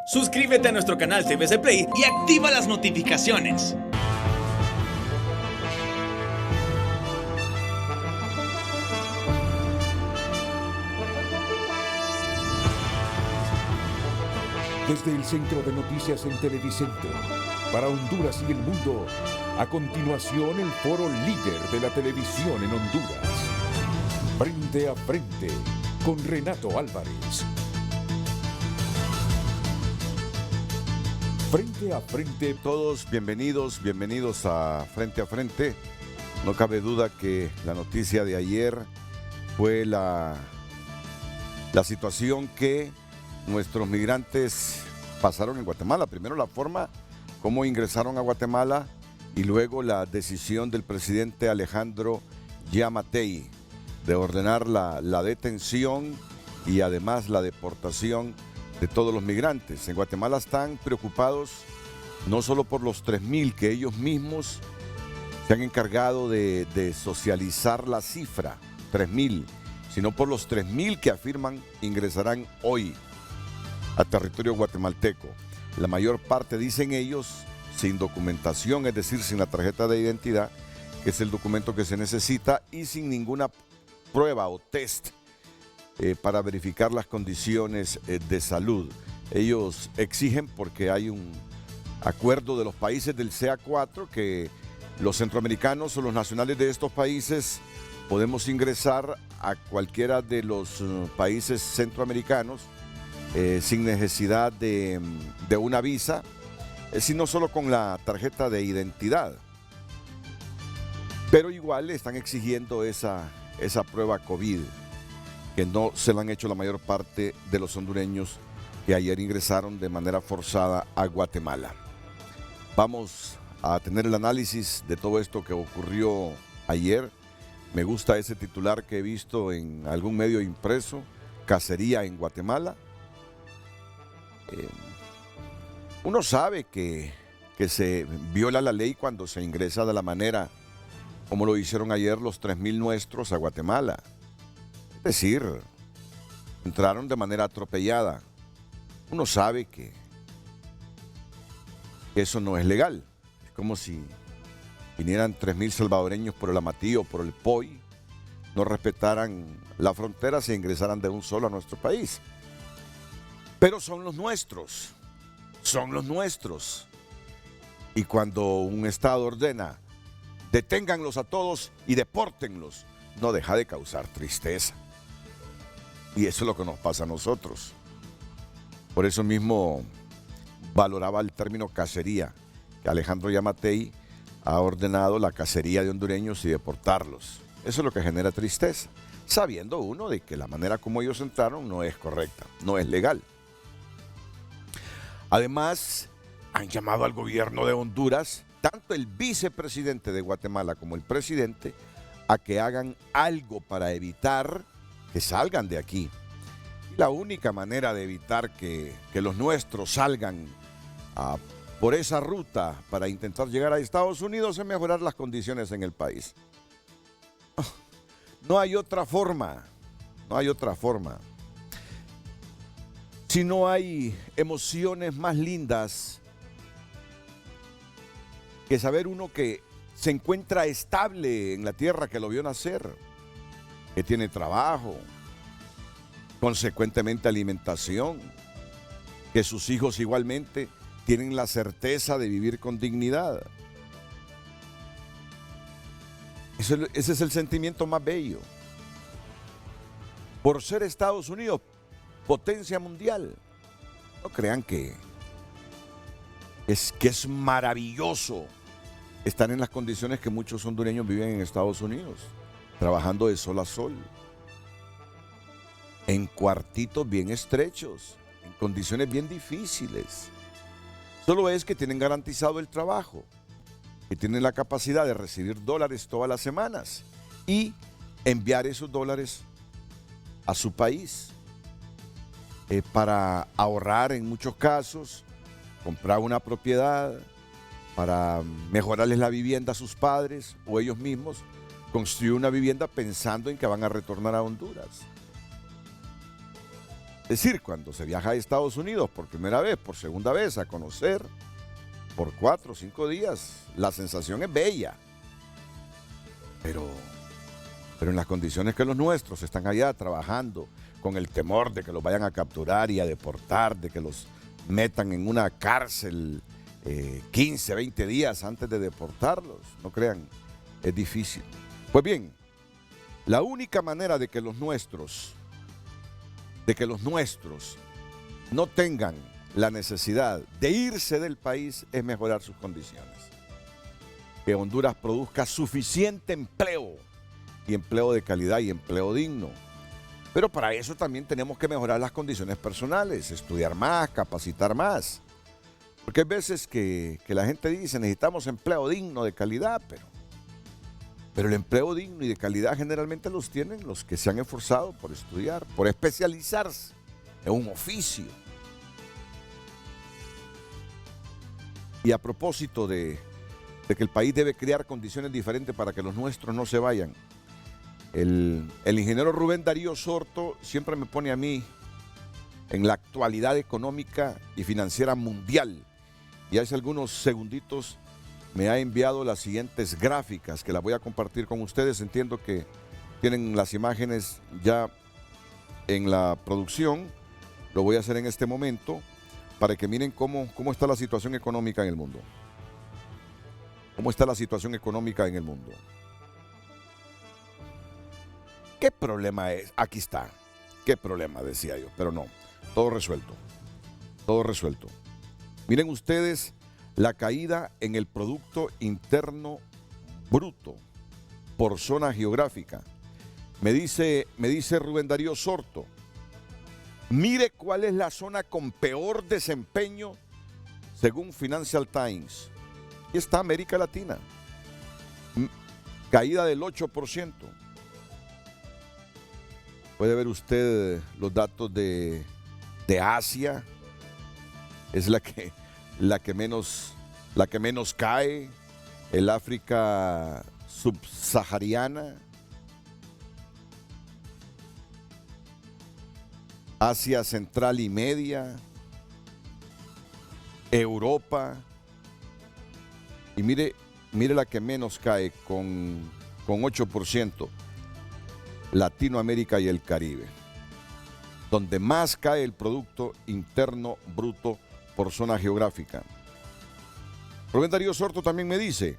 Suscríbete a nuestro canal CBC Play y activa las notificaciones. Desde el Centro de Noticias en Televicentro, para Honduras y el mundo, a continuación el foro líder de la televisión en Honduras. Frente a frente, con Renato Álvarez. Frente a frente. Todos bienvenidos a Frente. No cabe duda que la noticia de ayer fue la situación que nuestros migrantes pasaron en Guatemala. Primero la forma como ingresaron a Guatemala y luego la decisión del presidente Alejandro Giammattei de ordenar la detención y además la deportación de todos los migrantes. En Guatemala están preocupados no solo por los 3,000 que ellos mismos se han encargado de socializar la cifra, 3,000, sino por los 3,000 que afirman ingresarán hoy a territorio guatemalteco. La mayor parte, dicen ellos, sin documentación, es decir, sin la tarjeta de identidad, que es el documento que se necesita, y sin ninguna prueba o test para verificar las condiciones de salud. Ellos exigen, porque hay un acuerdo de los países del CA4, que los centroamericanos o los nacionales de estos países podemos ingresar a cualquiera de los países centroamericanos sin necesidad de una visa, sino solo con la tarjeta de identidad. Pero igual le están exigiendo esa prueba COVID, que no se la han hecho la mayor parte de los hondureños que ayer ingresaron de manera forzada a Guatemala. Vamos a tener el análisis de todo esto que ocurrió ayer. Me gusta ese titular que he visto en algún medio impreso: cacería en Guatemala. Uno sabe que se viola la ley cuando se ingresa de la manera como lo hicieron ayer los 3,000 nuestros a Guatemala. Es decir, entraron de manera atropellada. Uno sabe que eso no es legal. Es como si vinieran 3,000 salvadoreños por el Amatillo o por el Poy, no respetaran la frontera, se ingresaran de un solo a nuestro país. Pero son los nuestros. Y cuando un Estado ordena, deténganlos a todos y depórtenlos, no deja de causar tristeza. Y eso es lo que nos pasa a nosotros. Por eso mismo valoraba el término cacería, que Alejandro Giammattei ha ordenado la cacería de hondureños y deportarlos. Eso es lo que genera tristeza, sabiendo uno de que la manera como ellos entraron no es correcta, no es legal. Además, han llamado al gobierno de Honduras, tanto el vicepresidente de Guatemala como el presidente, a que hagan algo para evitar que salgan de aquí. Y la única manera de evitar que los nuestros salgan por esa ruta para intentar llegar a Estados Unidos es mejorar las condiciones en el país. No hay otra forma. Si no hay emociones más lindas que saber uno que se encuentra estable en la tierra que lo vio nacer, que tiene trabajo, consecuentemente alimentación, que sus hijos igualmente tienen la certeza de vivir con dignidad. Ese es el sentimiento más bello. Por ser Estados Unidos potencia mundial. No crean que es maravilloso estar en las condiciones que muchos hondureños viven en Estados Unidos, trabajando de sol a sol, en cuartitos bien estrechos, en condiciones bien difíciles. Solo es que tienen garantizado el trabajo, que tienen la capacidad de recibir dólares todas las semanas y enviar esos dólares a su país. Para ahorrar en muchos casos, comprar una propiedad, para mejorarles la vivienda a sus padres o ellos mismos, construir una vivienda pensando en que van a retornar a Honduras. Es decir, cuando se viaja a Estados Unidos por primera vez, por segunda vez, a conocer por 4 o 5 días, la sensación es bella. Pero en las condiciones que los nuestros están allá trabajando, con el temor de que los vayan a capturar y a deportar, de que los metan en una cárcel 15, 20 días antes de deportarlos, no crean, es difícil. Pues bien, la única manera de que los nuestros no tengan la necesidad de irse del país es mejorar sus condiciones. Que Honduras produzca suficiente empleo, y empleo de calidad y empleo digno. Pero para eso también tenemos que mejorar las condiciones personales, estudiar más, capacitar más. Porque hay veces que la gente dice necesitamos empleo digno de calidad, pero el empleo digno y de calidad generalmente los tienen los que se han esforzado por estudiar, por especializarse en un oficio. Y a propósito de que el país debe crear condiciones diferentes para que los nuestros no se vayan, el ingeniero Rubén Darío Sorto siempre me pone a mí en la actualidad económica y financiera mundial. Y hace algunos segunditos me ha enviado las siguientes gráficas que las voy a compartir con ustedes. Entiendo que tienen las imágenes ya en la producción. Lo voy a hacer en este momento para que miren cómo está la situación económica en el mundo. ¿Cómo está la situación económica en el mundo? ¿Qué problema es? Aquí está. ¿Qué problema? Decía yo, pero no. Todo resuelto. Todo resuelto. Miren ustedes la caída en el Producto Interno Bruto por zona geográfica. Me dice Rubén Darío Sorto, mire cuál es la zona con peor desempeño según Financial Times. Aquí está América Latina. Caída del 8%. Puede ver usted los datos de Asia. Es la que menos cae. El África subsahariana. Asia Central y Media. Europa. Y mire la que menos cae con 8%. Latinoamérica y el Caribe, donde más cae el Producto Interno Bruto por zona geográfica. Rubén Darío Sorto también me dice,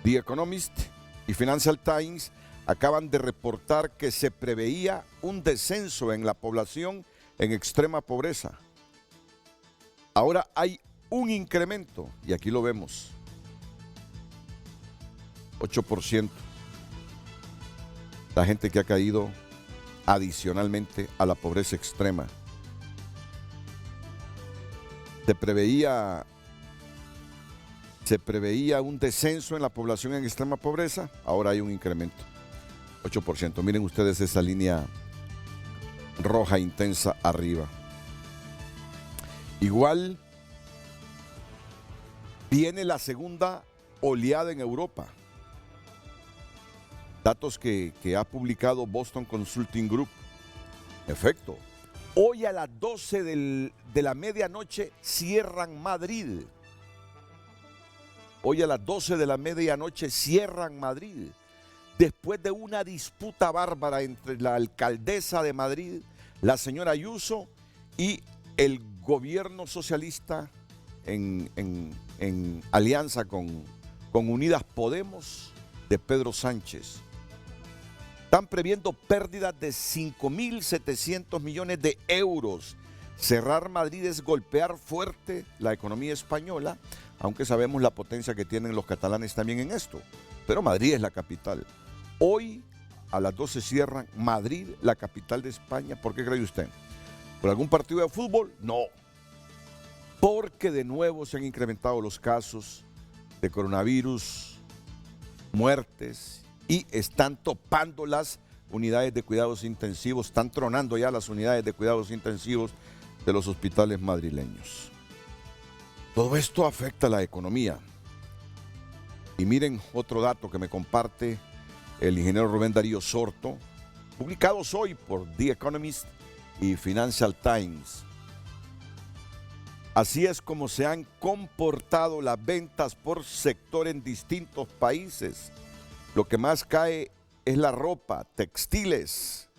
The Economist y Financial Times acaban de reportar que se preveía un descenso en la población en extrema pobreza. Ahora hay un incremento, y aquí lo vemos, 8%. La gente que ha caído adicionalmente a la pobreza extrema. Se preveía un descenso en la población en extrema pobreza, ahora hay un incremento, 8%. Miren ustedes esa línea roja intensa arriba. Igual viene la segunda oleada en Europa. Datos que ha publicado Boston Consulting Group. Efecto, hoy a las 12 de la medianoche cierran Madrid. Hoy a las 12 de la medianoche cierran Madrid. Después de una disputa bárbara entre la alcaldesa de Madrid, la señora Ayuso, y el gobierno socialista en alianza con Unidas Podemos de Pedro Sánchez. Están previendo pérdidas de 5.700 millones de euros. Cerrar Madrid es golpear fuerte la economía española, aunque sabemos la potencia que tienen los catalanes también en esto. Pero Madrid es la capital. Hoy a las 12 cierran Madrid, la capital de España. ¿Por qué cree usted? ¿Por algún partido de fútbol? No. Porque de nuevo se han incrementado los casos de coronavirus, muertes, y están topando las unidades de cuidados intensivos, están tronando ya las unidades de cuidados intensivos de los hospitales madrileños. Todo esto afecta a la economía. Y miren otro dato que me comparte el ingeniero Rubén Darío Sorto, publicados hoy por The Economist y Financial Times. Así es como se han comportado las ventas por sector en distintos países. Lo que más cae es la ropa, textiles.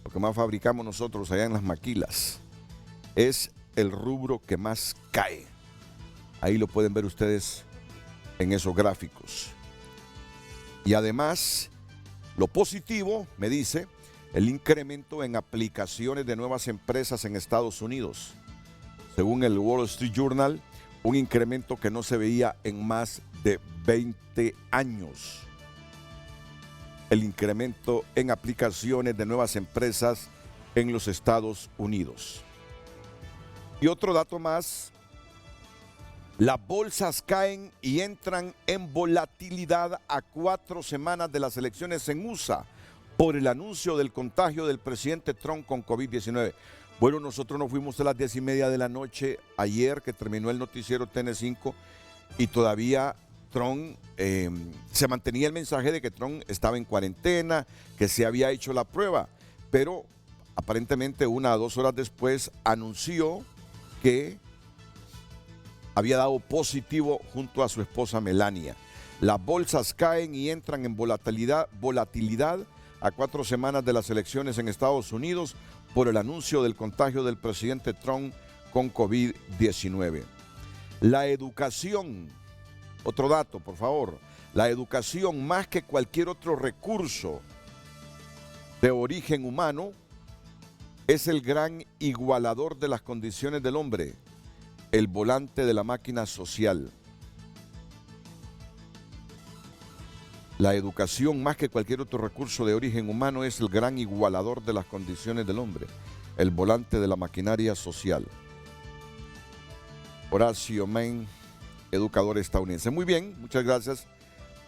Lo que más fabricamos nosotros allá en las maquilas. Es el rubro que más cae. Ahí lo pueden ver ustedes en esos gráficos. Y además, lo positivo, me dice, el incremento en aplicaciones de nuevas empresas en Estados Unidos. Según el Wall Street Journal, un incremento que no se veía en más de 20 años. El incremento en aplicaciones de nuevas empresas en los Estados Unidos. Y otro dato más, las bolsas caen y entran en volatilidad a 4 semanas de las elecciones en USA por el anuncio del contagio del presidente Trump con COVID-19. Bueno, nosotros nos fuimos a las 10:30 de la noche ayer que terminó el noticiero TN5 y todavía Trump, se mantenía el mensaje de que Trump estaba en cuarentena, que se había hecho la prueba, pero aparentemente 1 o 2 horas después anunció que había dado positivo junto a su esposa Melania. Las bolsas caen y entran en volatilidad a 4 semanas de las elecciones en Estados Unidos por el anuncio del contagio del presidente Trump con COVID-19. La educación, otro dato, por favor, la educación más que cualquier otro recurso de origen humano es el gran igualador de las condiciones del hombre, el volante de la máquina social. La educación, más que cualquier otro recurso de origen humano, es el gran igualador de las condiciones del hombre, el volante de la maquinaria social. Horacio Mann, educador estadounidense. Muy bien, muchas gracias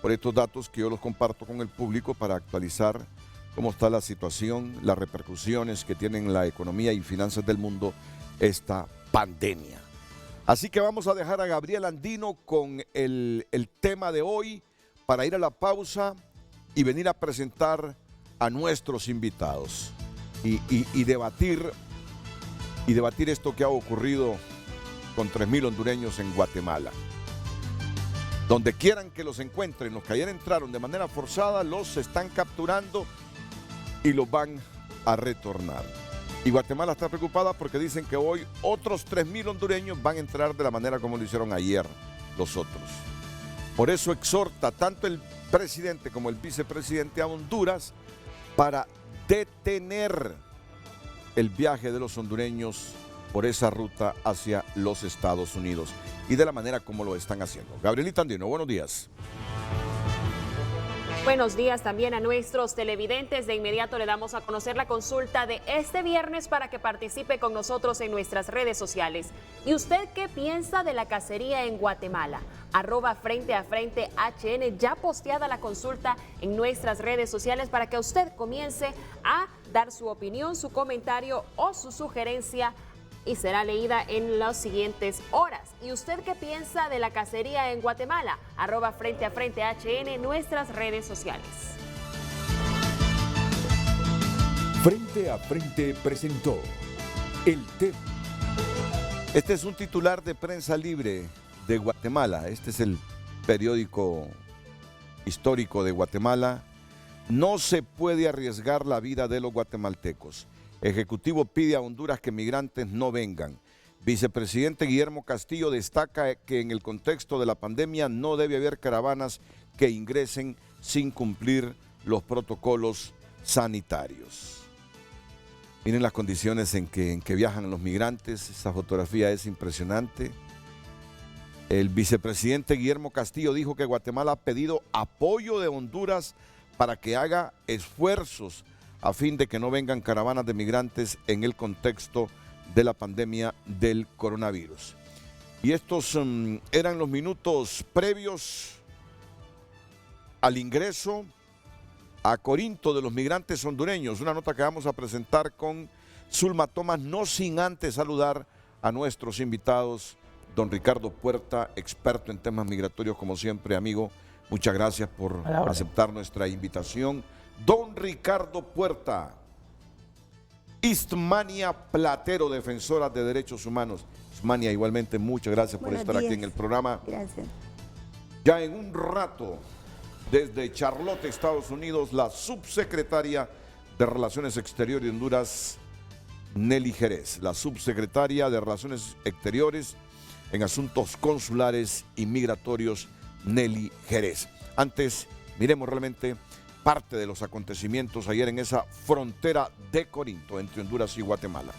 por estos datos que yo los comparto con el público para actualizar cómo está la situación, las repercusiones que tiene en la economía y finanzas del mundo esta pandemia. Así que vamos a dejar a Gabriel Andino con el tema de hoy para ir a la pausa y venir a presentar a nuestros invitados y debatir esto que ha ocurrido con 3,000 hondureños en Guatemala. Donde quieran que los encuentren, los que ayer entraron de manera forzada, los están capturando y los van a retornar. Y Guatemala está preocupada porque dicen que hoy otros 3,000 hondureños van a entrar de la manera como lo hicieron ayer los otros. Por eso exhorta tanto el presidente como el vicepresidente a Honduras para detener el viaje de los hondureños por esa ruta hacia los Estados Unidos y de la manera como lo están haciendo. Gabrielita Andino, buenos días. Buenos días también a nuestros televidentes. De inmediato le damos a conocer la consulta de este viernes para que participe con nosotros en nuestras redes sociales. ¿Y usted qué piensa de la cacería en Guatemala? @Frente a Frente HN, ya posteada la consulta en nuestras redes sociales para que usted comience a dar su opinión, su comentario o su sugerencia y será leída en las siguientes horas. ¿Y usted qué piensa de la cacería en Guatemala? @Frente a Frente HN, nuestras redes sociales. Frente a Frente presentó el tema. Este es un titular de Prensa Libre de Guatemala. Este es el periódico histórico de Guatemala. No se puede arriesgar la vida de los guatemaltecos. Ejecutivo pide a Honduras que migrantes no vengan. Vicepresidente Guillermo Castillo destaca que en el contexto de la pandemia no debe haber caravanas que ingresen sin cumplir los protocolos sanitarios. Miren las condiciones en que viajan los migrantes. Esa fotografía es impresionante. El vicepresidente Guillermo Castillo dijo que Guatemala ha pedido apoyo de Honduras para que haga esfuerzos a fin de que no vengan caravanas de migrantes en el contexto de la pandemia del coronavirus. Y estos eran los minutos previos al ingreso a Corinto de los migrantes hondureños. Una nota que vamos a presentar con Zulma Tomás, no sin antes saludar a nuestros invitados. Don Ricardo Puerta, experto en temas migratorios, como siempre, amigo. Muchas gracias por aceptar nuestra invitación. Don Ricardo Puerta. Istmania Platero, defensora de derechos humanos. Istmania, igualmente muchas gracias por Buenos estar aquí días. en el programa. Gracias. Ya en un rato, desde Charlotte, Estados Unidos, la subsecretaria de Relaciones Exteriores de Honduras, Nelly Jerez, la subsecretaria de Relaciones Exteriores en Asuntos Consulares y Migratorios, Nelly Jerez. Antes, miremos realmente parte de los acontecimientos ayer en esa frontera de Corinto entre Honduras y Guatemala.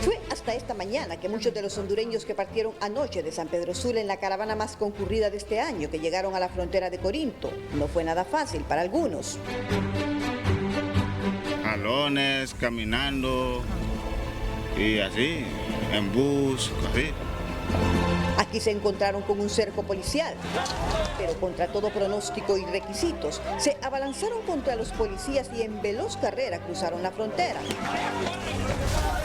Fue hasta esta mañana que muchos de los hondureños que partieron anoche de San Pedro Sula en la caravana más concurrida de este año, que llegaron a la frontera de Corinto, no fue nada fácil para algunos. Jalones, caminando y así, en bus, así. Aquí se encontraron con un cerco policial, pero contra todo pronóstico y requisitos, se abalanzaron contra los policías y en veloz carrera cruzaron la frontera.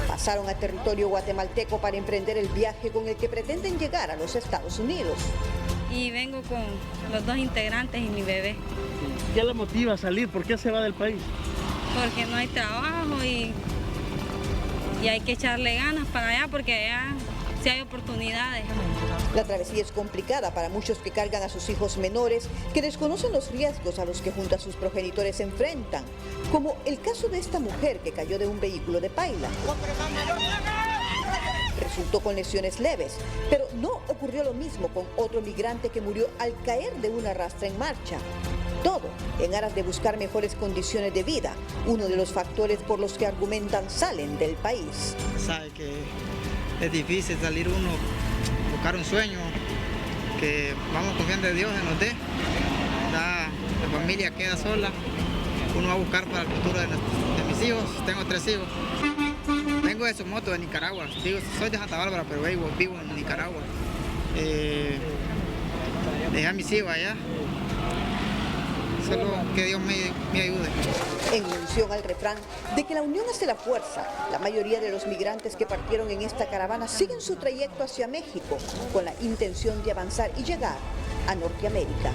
Pasaron a territorio guatemalteco para emprender el viaje con el que pretenden llegar a los Estados Unidos. Y vengo con los 2 integrantes y mi bebé, ¿Qué le motiva a salir? ¿Por qué se va del país? porque no hay trabajo y hay que echarle ganas para allá porque allá sí hay oportunidades. La travesía es complicada para muchos que cargan a sus hijos menores, que desconocen los riesgos a los que junto a sus progenitores se enfrentan, como el caso de esta mujer que cayó de un vehículo de paila. Resultó con lesiones leves, pero no ocurrió lo mismo con otro migrante que murió al caer de una rastra en marcha. Todo en aras de buscar mejores condiciones de vida, uno de los factores por los que argumentan salen del país. Sabe que es difícil salir uno, buscar un sueño, que vamos confiando en Dios que nos dé. La familia queda sola, uno va a buscar para el futuro de mis hijos. Tengo 3 hijos. Vengo de Somoto, de Nicaragua. Digo, soy de Santa Bárbara, pero vivo en Nicaragua. Dejé a mis hijos allá. Solo que Dios me ayude. En mención al refrán de que la unión hace la fuerza, la mayoría de los migrantes que partieron en esta caravana siguen su trayecto hacia México con la intención de avanzar y llegar a Norteamérica.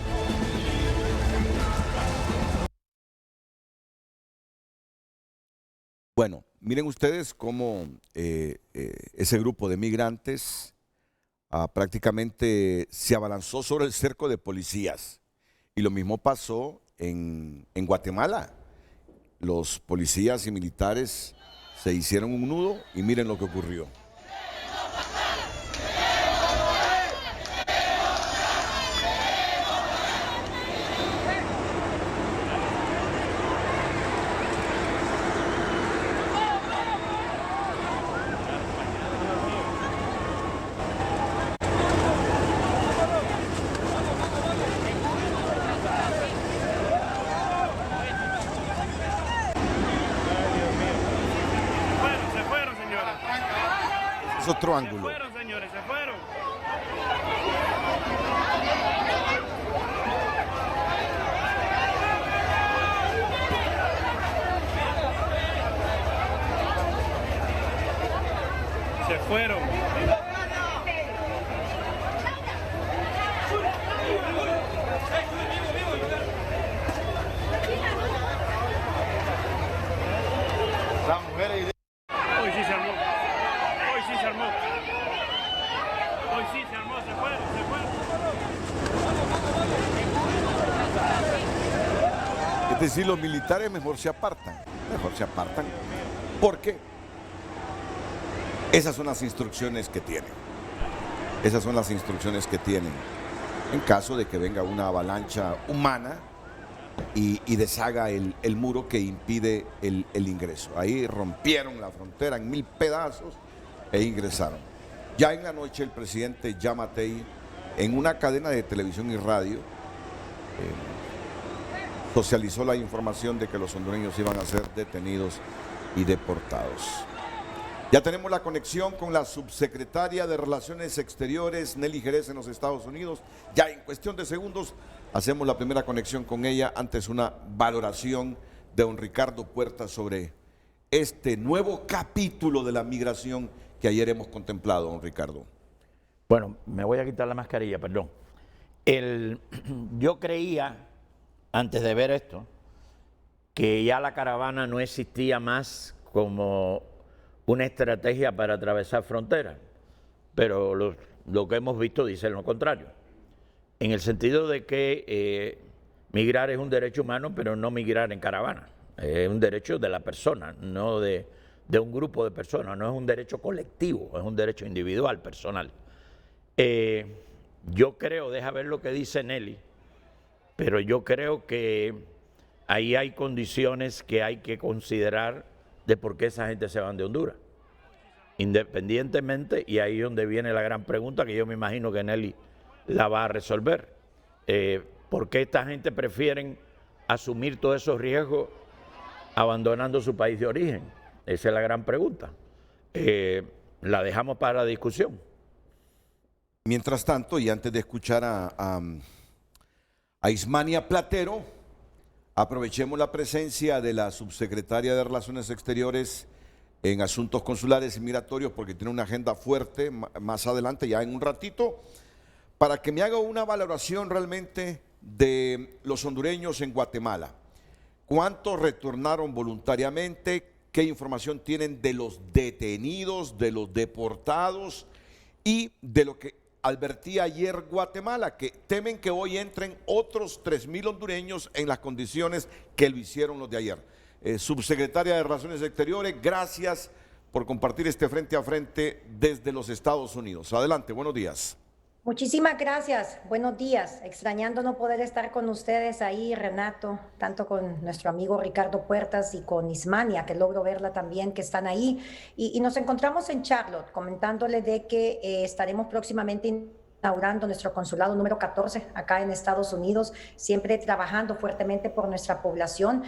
Bueno, miren ustedes cómo ese grupo de migrantes prácticamente se abalanzó sobre el cerco de policías. Y lo mismo pasó en Guatemala. Los policías y militares se hicieron un nudo y miren lo que ocurrió. Se fueron, señores. Es otro ángulo. Se fueron, señores, se fueron. Se fueron. Las mujeres Hoy sí se armó. Hoy sí se armó. Hoy sí se armó, se fueron, se fueron. Es decir, los militares mejor se apartan. ¿Por qué? Esas son las instrucciones que tienen. Esas son las instrucciones que tienen. En caso de que venga una avalancha humana y deshaga el muro que impide el ingreso. Ahí rompieron la frontera en 1000 pedazos e ingresaron. Ya en la noche el presidente Yamatei, en una cadena de televisión y radio, socializó la información de que los hondureños iban a ser detenidos y deportados. Ya tenemos la conexión con la subsecretaria de Relaciones Exteriores, Nelly Jerez, en los Estados Unidos. Ya en cuestión de segundos hacemos la primera conexión con ella, antes una valoración de don Ricardo Puerta sobre este nuevo capítulo de la migración que ayer hemos contemplado, don Ricardo. Bueno, me voy a quitar la mascarilla, perdón. Yo creía antes de ver esto, que ya la caravana no existía más como una estrategia para atravesar fronteras, pero lo que hemos visto dice lo contrario, en el sentido de que migrar es un derecho humano, pero no migrar en caravana, es un derecho de la persona, no de un grupo de personas, no es un derecho colectivo, es un derecho individual, personal. Yo creo, deja ver lo que dice Nelly, pero yo creo que ahí hay condiciones que hay que considerar de por qué esa gente se van de Honduras. Independientemente, y ahí es donde viene la gran pregunta que yo me imagino que Nelly la va a resolver. ¿Por qué esta gente prefieren asumir todos esos riesgos abandonando su país de origen? Esa es la gran pregunta. La dejamos para la discusión. Mientras tanto, y antes de escuchar a Ismania Platero, aprovechemos la presencia de la subsecretaria de Relaciones Exteriores en Asuntos Consulares y Migratorios, porque tiene una agenda fuerte más adelante, ya en un ratito, para que me haga una valoración realmente de los hondureños en Guatemala. ¿Cuántos retornaron voluntariamente? ¿Qué información tienen de los detenidos, de los deportados y de lo que advertía ayer Guatemala, que temen que hoy entren otros 3.000 hondureños en las condiciones que lo hicieron los de ayer? Subsecretaria de Relaciones Exteriores, gracias por compartir este frente a frente desde los Estados Unidos. Adelante, buenos días. Muchísimas gracias, buenos días. Extrañando no poder estar con ustedes ahí, Renato, tanto con nuestro amigo Ricardo Puertas y con Ismania, que logro verla también, que están ahí. Y nos encontramos en Charlotte, comentándole de que estaremos próximamente inaugurando nuestro consulado número 14 acá en Estados Unidos, siempre trabajando fuertemente por nuestra población,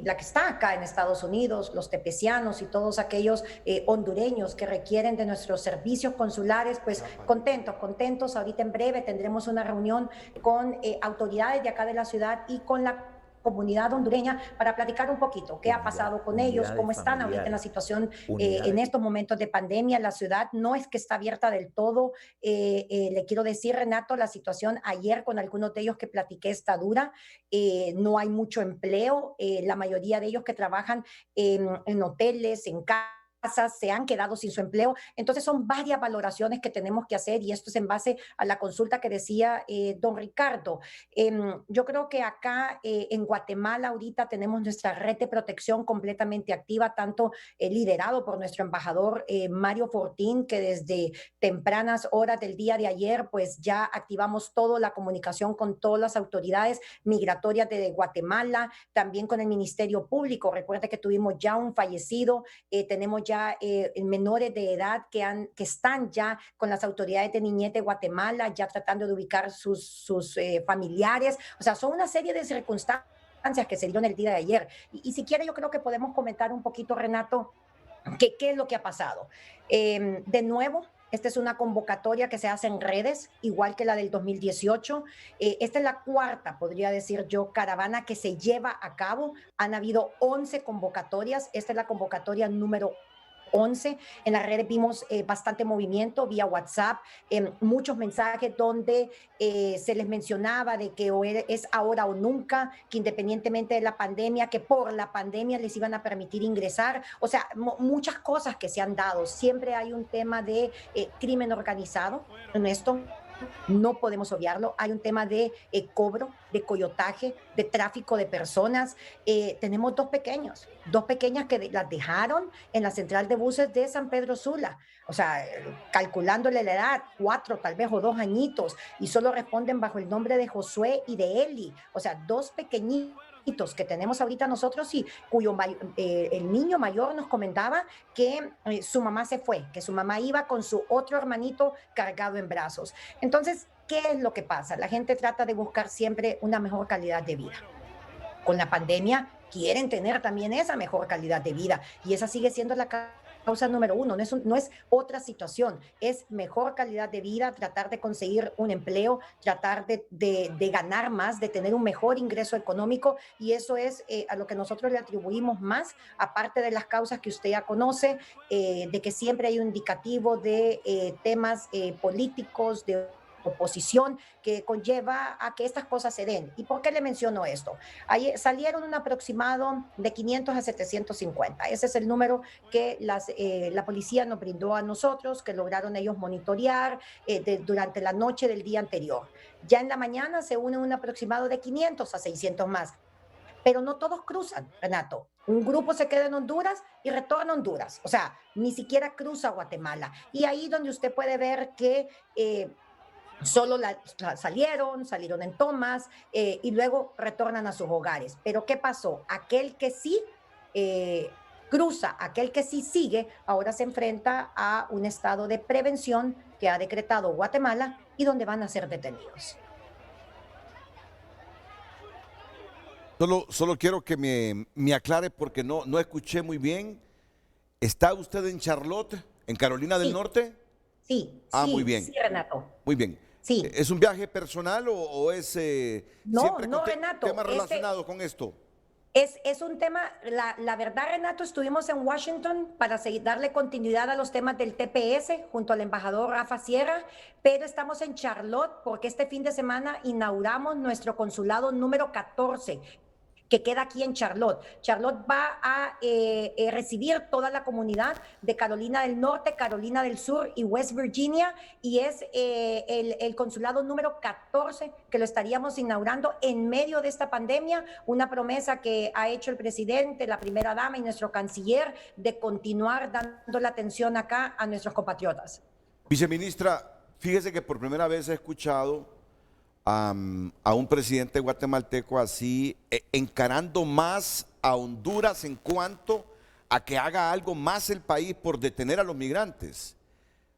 la que está acá en Estados Unidos, los tepecianos y todos aquellos hondureños que requieren de nuestros servicios consulares, pues contentos. Ahorita en breve tendremos una reunión con autoridades de acá de la ciudad y con la comunidad hondureña para platicar un poquito qué ha pasado con ellos, cómo están ahorita en la situación en estos momentos de pandemia. La ciudad no es que está abierta del todo. Le quiero decir, Renato, la situación ayer con algunos de ellos que platiqué está dura. No hay mucho empleo. La mayoría de ellos que trabajan en hoteles, en casas, se han quedado sin su empleo. Entonces son varias valoraciones que tenemos que hacer y esto es en base a la consulta que decía don Ricardo. Yo creo que acá en Guatemala ahorita tenemos nuestra red de protección completamente activa, tanto liderado por nuestro embajador Mario Fortín, que desde tempranas horas del día de ayer pues ya activamos toda la comunicación con todas las autoridades migratorias de Guatemala, también con el Ministerio Público. Recuerde que tuvimos ya un fallecido, tenemos ya menores de edad que están ya con las autoridades de niñez de Guatemala, ya tratando de ubicar sus familiares. O sea, son una serie de circunstancias que se dieron el día de ayer. Y si quiere, yo creo que podemos comentar un poquito, Renato, qué es lo que ha pasado. De nuevo, esta es una convocatoria que se hace en redes, igual que la del 2018. Esta es la cuarta, podría decir yo, caravana que se lleva a cabo. Han habido 11 convocatorias. Esta es la convocatoria número 11. En las redes vimos bastante movimiento vía WhatsApp, muchos mensajes donde se les mencionaba de que es ahora o nunca, que independientemente de la pandemia, que por la pandemia les iban a permitir ingresar. O sea, muchas cosas que se han dado. Siempre hay un tema de crimen organizado en esto. No podemos obviarlo. Hay un tema de cobro, de coyotaje, de tráfico de personas. Tenemos dos pequeñas que las dejaron en la central de buses de San Pedro Sula. O sea, calculándole la edad, 4 tal vez o 2 añitos, y solo responden bajo el nombre de Josué y de Eli. O sea, dos pequeñitos que tenemos ahorita nosotros y cuyo el niño mayor nos comentaba que su mamá se fue, que su mamá iba con su otro hermanito cargado en brazos. Entonces, ¿qué es lo que pasa? La gente trata de buscar siempre una mejor calidad de vida. Con la pandemia quieren tener también esa mejor calidad de vida y esa sigue siendo la causa número uno, no es otra situación, es mejor calidad de vida, tratar de conseguir un empleo, tratar de ganar más, de tener un mejor ingreso económico y eso es a lo que nosotros le atribuimos más, aparte de las causas que usted ya conoce, de que siempre hay un indicativo de temas políticos, de oposición que conlleva a que estas cosas se den. ¿Y por qué le menciono esto? Ayer salieron un aproximado de 500 a 750. Ese es el número que la policía nos brindó a nosotros, que lograron ellos monitorear durante la noche del día anterior. Ya en la mañana se une un aproximado de 500 a 600 más. Pero no todos cruzan, Renato. Un grupo se queda en Honduras y retorna a Honduras. O sea, ni siquiera cruza Guatemala. Y ahí donde usted puede ver que solo salieron en tomas y luego retornan a sus hogares. Pero ¿qué pasó? Aquel que sí cruza, aquel que sí sigue, ahora se enfrenta a un estado de prevención que ha decretado Guatemala y donde van a ser detenidos. Solo quiero que me aclare porque no escuché muy bien. ¿Está usted en Charlotte, en Carolina del Norte? Sí. Ah, muy bien. Sí, Renato. Muy bien. Sí. ¿Es un viaje personal o es siempre no, Renato. temas relacionados con esto? Es un tema, la verdad, Renato, estuvimos en Washington para darle continuidad a los temas del TPS junto al embajador Rafa Sierra, pero estamos en Charlotte porque este fin de semana inauguramos nuestro consulado número 14, que queda aquí en Charlotte. Charlotte va a recibir toda la comunidad de Carolina del Norte, Carolina del Sur y West Virginia, y es el consulado número 14 que lo estaríamos inaugurando en medio de esta pandemia, una promesa que ha hecho el presidente, la primera dama y nuestro canciller de continuar dando la atención acá a nuestros compatriotas. Viceministra, fíjese que por primera vez he escuchado a un presidente guatemalteco así, encarando más a Honduras en cuanto a que haga algo más el país por detener a los migrantes.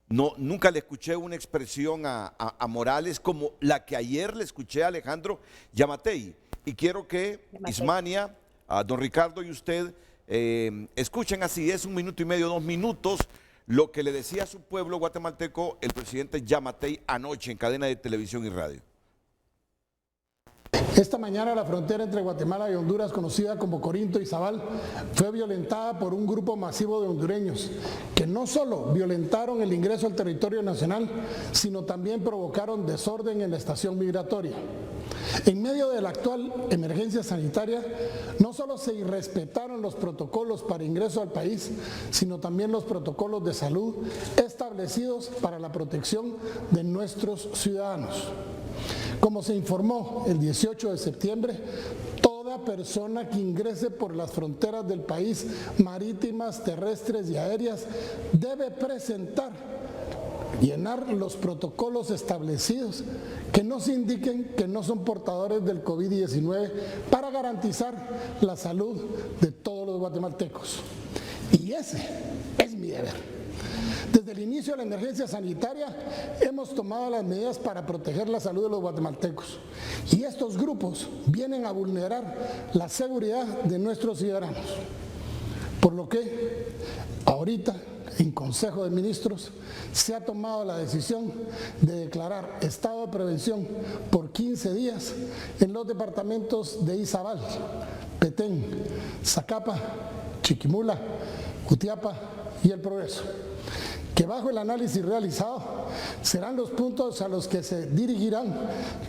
Nunca le escuché una expresión a Morales como la que ayer le escuché a Alejandro Giammattei. Y quiero que Ismania, a don Ricardo y usted escuchen así, es 1 minuto y medio, 2 minutos, lo que le decía a su pueblo guatemalteco el presidente Giammattei anoche en cadena de televisión y radio. Esta mañana la frontera entre Guatemala y Honduras, conocida como Corinto y Zabal, fue violentada por un grupo masivo de hondureños que no solo violentaron el ingreso al territorio nacional, sino también provocaron desorden en la estación migratoria. En medio de la actual emergencia sanitaria, no solo se irrespetaron los protocolos para ingreso al país, sino también los protocolos de salud establecidos para la protección de nuestros ciudadanos. Como se informó el 18 de septiembre, toda persona que ingrese por las fronteras del país, marítimas, terrestres y aéreas, debe llenar los protocolos establecidos que nos indiquen que no son portadores del COVID-19 para garantizar la salud de todos los guatemaltecos. Y ese es mi deber. Desde el inicio de la emergencia sanitaria hemos tomado las medidas para proteger la salud de los guatemaltecos y estos grupos vienen a vulnerar la seguridad de nuestros ciudadanos. Por lo que ahorita en Consejo de Ministros se ha tomado la decisión de declarar estado de prevención por 15 días en los departamentos de Izabal, Petén, Zacapa, Chiquimula, Jutiapa y El Progreso, que bajo el análisis realizado serán los puntos a los que se dirigirán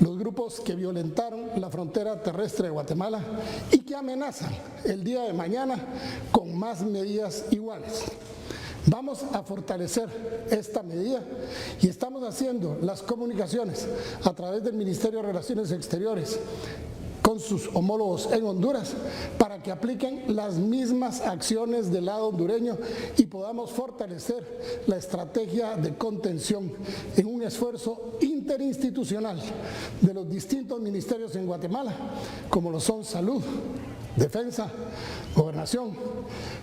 los grupos que violentaron la frontera terrestre de Guatemala y que amenazan el día de mañana con más medidas iguales. Vamos a fortalecer esta medida y estamos haciendo las comunicaciones a través del Ministerio de Relaciones Exteriores con sus homólogos en Honduras para que apliquen las mismas acciones del lado hondureño y podamos fortalecer la estrategia de contención en un esfuerzo interinstitucional de los distintos ministerios en Guatemala, como lo son Salud, Defensa, Gobernación,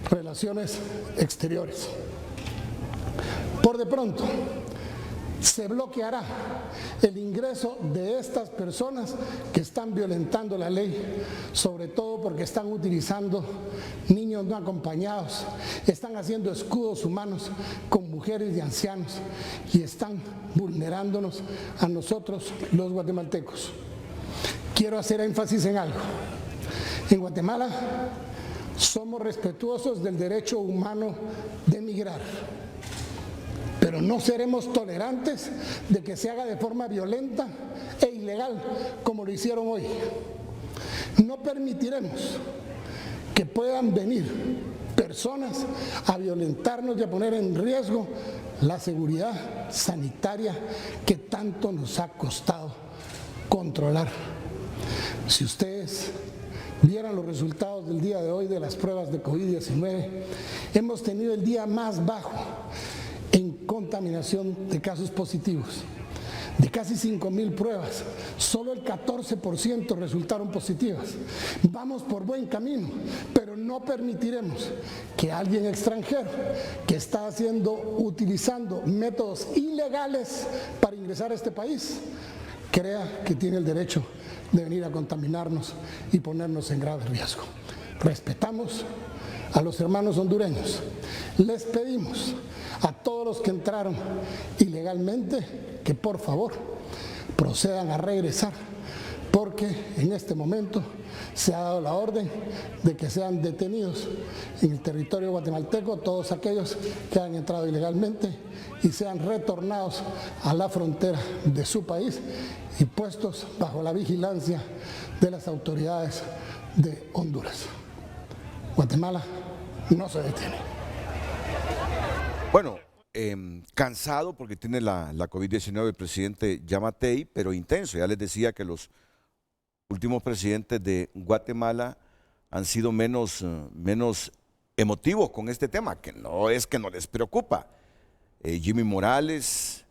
Relaciones Exteriores. Por de pronto, se bloqueará el ingreso de estas personas que están violentando la ley, sobre todo porque están utilizando niños no acompañados, están haciendo escudos humanos con mujeres y ancianos y están vulnerándonos a nosotros los guatemaltecos. Quiero hacer énfasis en algo. En Guatemala somos respetuosos del derecho humano de migrar. Pero pero no seremos tolerantes de que se haga de forma violenta e ilegal como lo hicieron hoy. No permitiremos que puedan venir personas a violentarnos y a poner en riesgo la seguridad sanitaria que tanto nos ha costado controlar. Si ustedes vieran los resultados del día de hoy de las pruebas de COVID-19, hemos tenido el día más bajo en contaminación de casos positivos. De casi 5,000 pruebas, solo el 14% resultaron positivas. Vamos por buen camino, pero no permitiremos que alguien extranjero que está utilizando métodos ilegales para ingresar a este país crea que tiene el derecho de venir a contaminarnos y ponernos en grave riesgo. Respetamos a los hermanos hondureños. Les pedimos a todos los que entraron ilegalmente que por favor procedan a regresar, porque en este momento se ha dado la orden de que sean detenidos en el territorio guatemalteco todos aquellos que han entrado ilegalmente y sean retornados a la frontera de su país y puestos bajo la vigilancia de las autoridades de Honduras. Guatemala no se detiene. Bueno, cansado porque tiene la COVID-19 el presidente Yamatei, pero intenso. Ya les decía que los últimos presidentes de Guatemala han sido menos emotivos con este tema, que no es que no les preocupa. Jimmy Morales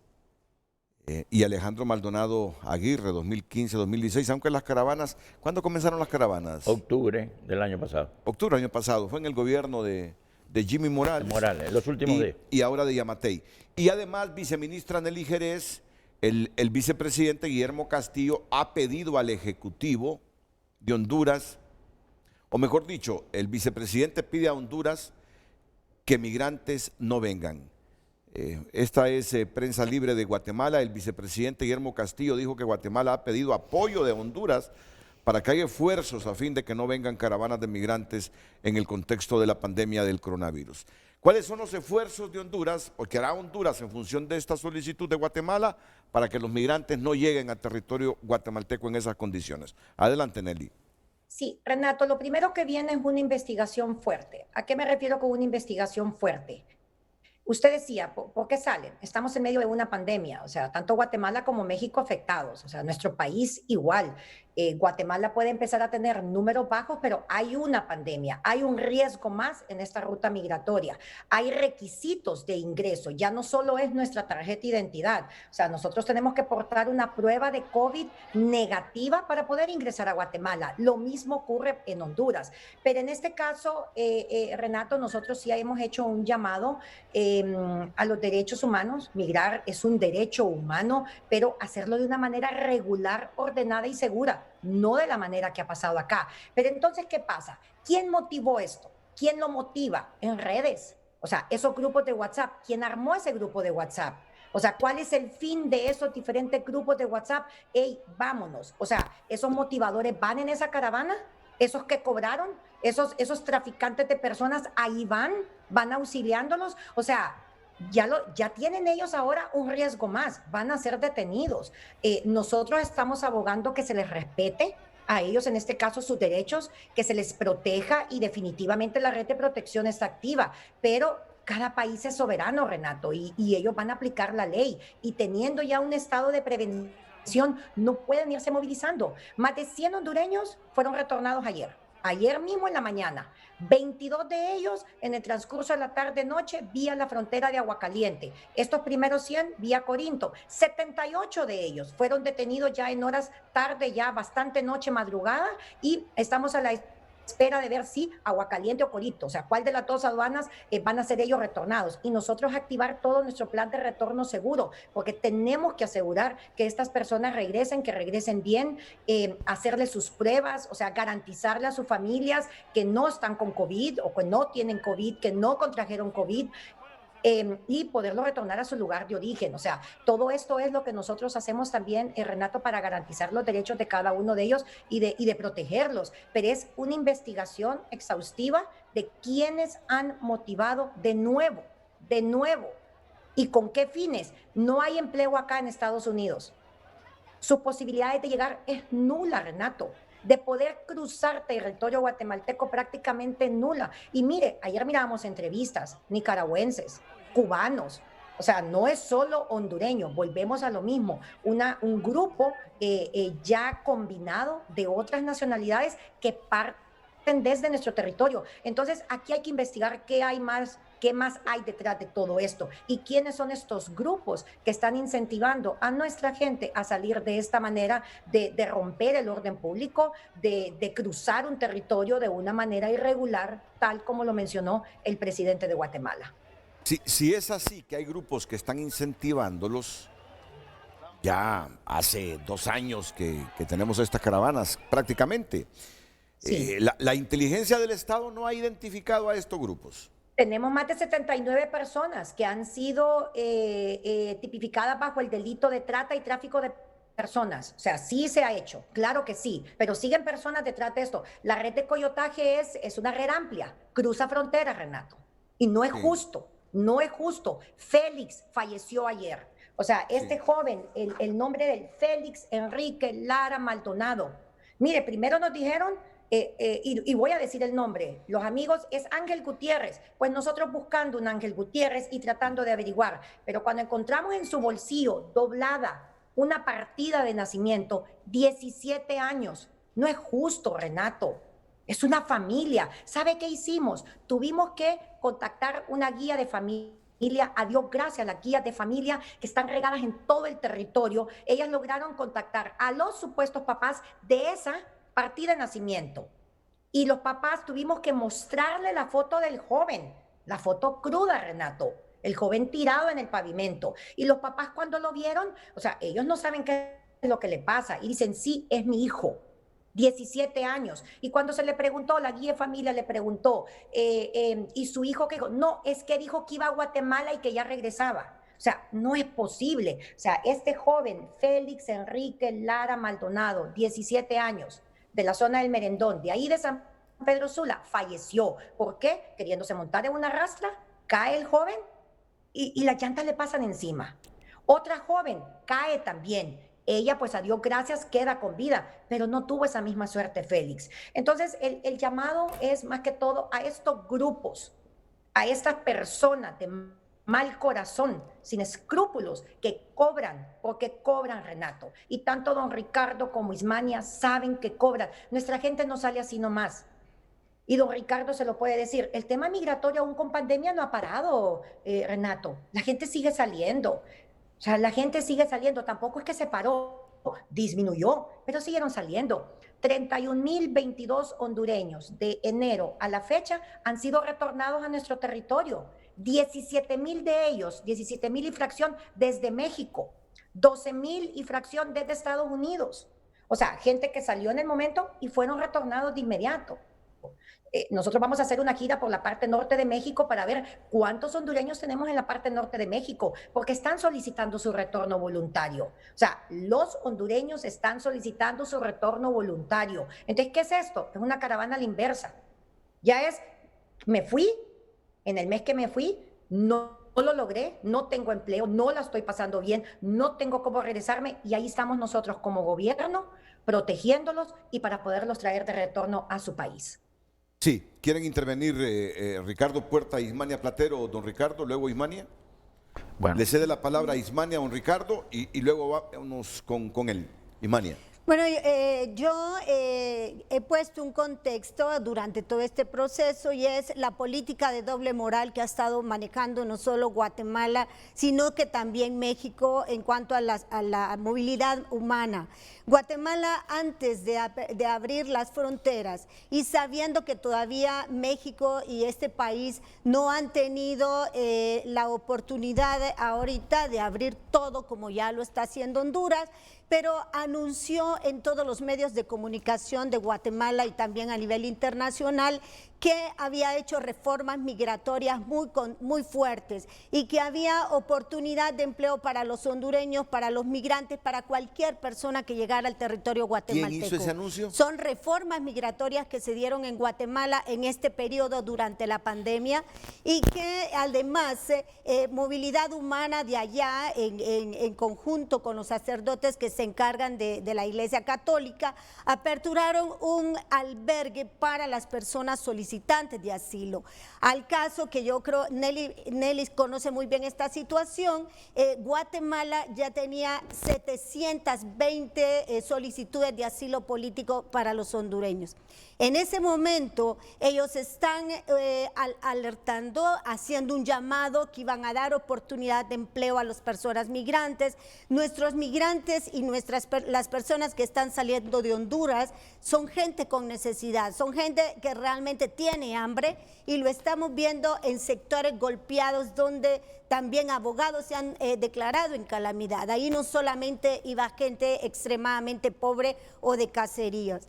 y Alejandro Maldonado Aguirre, 2015-2016, aunque las caravanas, ¿cuándo comenzaron las caravanas? Octubre del año pasado. Octubre del año pasado, fue en el gobierno de Jimmy Morales. Los últimos días. Y ahora de Yamatei. Y además, viceministra Nelly Jerez, el vicepresidente Guillermo Castillo ha pedido al Ejecutivo de Honduras, o mejor dicho, el vicepresidente pide a Honduras que migrantes no vengan. Esta es Prensa Libre de Guatemala. El vicepresidente Guillermo Castillo dijo que Guatemala ha pedido apoyo de Honduras para que haya esfuerzos a fin de que no vengan caravanas de migrantes en el contexto de la pandemia del coronavirus. ¿Cuáles son los esfuerzos de Honduras o que hará Honduras en función de esta solicitud de Guatemala para que los migrantes no lleguen al territorio guatemalteco en esas condiciones? Adelante, Nelly. Sí, Renato, lo primero que viene es una investigación fuerte. ¿A qué me refiero con una investigación fuerte? Usted decía, ¿por qué salen? Estamos en medio de una pandemia, o sea, tanto Guatemala como México afectados, o sea, nuestro país igual. Guatemala puede empezar a tener números bajos, pero hay una pandemia, hay un riesgo más en esta ruta migratoria, hay requisitos de ingreso, ya no solo es nuestra tarjeta de identidad, o sea, nosotros tenemos que portar una prueba de COVID negativa para poder ingresar a Guatemala. Lo mismo ocurre en Honduras, pero en este caso, Renato, nosotros sí hemos hecho un llamado a los derechos humanos. Migrar es un derecho humano, pero hacerlo de una manera regular, ordenada y segura, no de la manera que ha pasado acá. Pero entonces, ¿qué pasa? ¿Quién motivó esto? ¿Quién lo motiva? En redes. O sea, esos grupos de WhatsApp. ¿Quién armó ese grupo de WhatsApp? O sea, ¿cuál es el fin de esos diferentes grupos de WhatsApp? ¡Ey, vámonos! O sea, ¿esos motivadores van en esa caravana? ¿Esos que cobraron? ¿Esos traficantes de personas ahí van auxiliándolos? O sea, ya tienen ellos ahora un riesgo más, van a ser detenidos. Nosotros estamos abogando que se les respete a ellos, en este caso, sus derechos, que se les proteja y definitivamente la red de protección está activa, pero cada país es soberano, Renato, y ellos van a aplicar la ley y teniendo ya un estado de prevención no pueden irse movilizando. Más de 100 hondureños fueron retornados ayer mismo en la mañana, 22 de ellos en el transcurso de la tarde-noche vía la frontera de Aguacaliente. Estos primeros 100 vía Corinto. 78 de ellos fueron detenidos ya en horas tarde, ya bastante noche, madrugada, y estamos a la espera de ver si Aguacaliente o Corinto, o sea, cuál de las dos aduanas van a ser ellos retornados. Y nosotros activar todo nuestro plan de retorno seguro, porque tenemos que asegurar que estas personas regresen, que regresen bien, hacerles sus pruebas, o sea, garantizarle a sus familias que no están con COVID o que no tienen COVID, que no contrajeron COVID. Y poderlo retornar a su lugar de origen. O sea, todo esto es lo que nosotros hacemos también, Renato, para garantizar los derechos de cada uno de ellos y de protegerlos. Pero es una investigación exhaustiva de quienes han motivado de nuevo ¿Y con qué fines? No hay empleo acá en Estados Unidos. Sus posibilidades de llegar es nula, Renato. De poder cruzar territorio guatemalteco prácticamente nula. Y mire, ayer mirábamos entrevistas, nicaragüenses, cubanos. O sea, no es solo hondureño, volvemos a lo mismo. Un grupo ya combinado de otras nacionalidades que parten desde nuestro territorio. Entonces, aquí hay que investigar qué más hay detrás de todo esto y quiénes son estos grupos que están incentivando a nuestra gente a salir de esta manera, de romper el orden público, de cruzar un territorio de una manera irregular, tal como lo mencionó el presidente de Guatemala. Si es así, que hay grupos que están incentivándolos, ya hace 2 años que tenemos estas caravanas prácticamente. Sí. La inteligencia del Estado no ha identificado a estos grupos. Tenemos más de 79 personas que han sido tipificadas bajo el delito de trata y tráfico de personas. O sea, sí se ha hecho, claro que sí, pero siguen personas detrás de esto. La red de coyotaje es una red amplia, cruza fronteras, Renato, y no es justo, no es justo. Félix falleció ayer. O sea, este joven, el nombre del Félix Enrique Lara Maldonado. Mire, primero nos dijeron... y voy a decir el nombre, los amigos, es Ángel Gutiérrez, pues nosotros buscando un Ángel Gutiérrez y tratando de averiguar, pero cuando encontramos en su bolsillo doblada una partida de nacimiento, 17 años, no es justo, Renato, es una familia. ¿Sabe qué hicimos? Tuvimos que contactar una guía de familia. A Dios gracias, las guías de familia que están regadas en todo el territorio, ellas lograron contactar a los supuestos papás de esa partida de nacimiento. Y los papás tuvimos que mostrarle la foto del joven, la foto cruda, Renato, el joven tirado en el pavimento. Y los papás cuando lo vieron, o sea, ellos no saben qué es lo que le pasa. Y dicen, sí, es mi hijo, 17 años. Y cuando se le preguntó, la guía de familia le preguntó, ¿y su hijo qué dijo? No, es que dijo que iba a Guatemala y que ya regresaba. O sea, no es posible. O sea, este joven, Félix Enrique Lara Maldonado, 17 años, de la zona del Merendón, de ahí de San Pedro Sula, falleció. ¿Por qué? Queriéndose montar en una rastra, cae el joven y las llantas le pasan encima. Otra joven cae también. Ella, pues a Dios gracias, queda con vida, pero no tuvo esa misma suerte Félix. Entonces, el llamado es más que todo a estos grupos, a estas personas de mal corazón, sin escrúpulos, que cobran, porque cobran, Renato. Y tanto don Ricardo como Ismania saben que cobran. Nuestra gente no sale así nomás. Y don Ricardo se lo puede decir. El tema migratorio aún con pandemia no ha parado, Renato. La gente sigue saliendo. O sea, la gente sigue saliendo. Tampoco es que se paró, disminuyó, pero siguieron saliendo. 31.022 hondureños de enero a la fecha han sido retornados a nuestro territorio. 17,000 de ellos, 17,000 y fracción desde México, 12,000 y fracción desde Estados Unidos. O sea, gente que salió en el momento y fueron retornados de inmediato. Nosotros vamos a hacer una gira por la parte norte de México para ver cuántos hondureños tenemos en la parte norte de México, porque están solicitando su retorno voluntario. O sea, los hondureños están solicitando su retorno voluntario. Entonces, ¿qué es esto? Es una caravana a la inversa. Ya es, me fui, en el mes que me fui, no lo logré, no tengo empleo, no la estoy pasando bien, no tengo cómo regresarme y ahí estamos nosotros como gobierno protegiéndolos y para poderlos traer de retorno a su país. Sí, ¿quieren intervenir Ricardo Puerta e Ismania Platero, don Ricardo, luego Ismania? Bueno. Le cede la palabra a Ismania, don Ricardo, y luego vamos con él. Ismania. Bueno, yo he puesto un contexto durante todo este proceso y es la política de doble moral que ha estado manejando no solo Guatemala, sino que también México en cuanto a la movilidad humana. Guatemala, antes de abrir las fronteras y sabiendo que todavía México y este país no han tenido la oportunidad ahorita de abrir todo como ya lo está haciendo Honduras, pero anunció en todos los medios de comunicación de Guatemala y también a nivel internacional que había hecho reformas migratorias muy fuertes y que había oportunidad de empleo para los hondureños, para los migrantes, para cualquier persona que llegara al territorio guatemalteco. ¿Quién hizo ese anuncio? Son reformas migratorias que se dieron en Guatemala en este periodo durante la pandemia y que además movilidad humana de allá en conjunto con los sacerdotes que se encargan de la Iglesia Católica aperturaron un albergue para las personas solicitantes de asilo. Al caso que yo creo, Nelly conoce muy bien esta situación, Guatemala ya tenía 720 solicitudes de asilo político para los hondureños. En ese momento ellos están alertando, haciendo un llamado que iban a dar oportunidad de empleo a las personas migrantes. Nuestros migrantes y las personas que están saliendo de Honduras son gente con necesidad, son gente que realmente tiene hambre y lo estamos viendo en sectores golpeados donde también abogados se han declarado en calamidad. Ahí no solamente iba gente extremadamente pobre o de caseríos.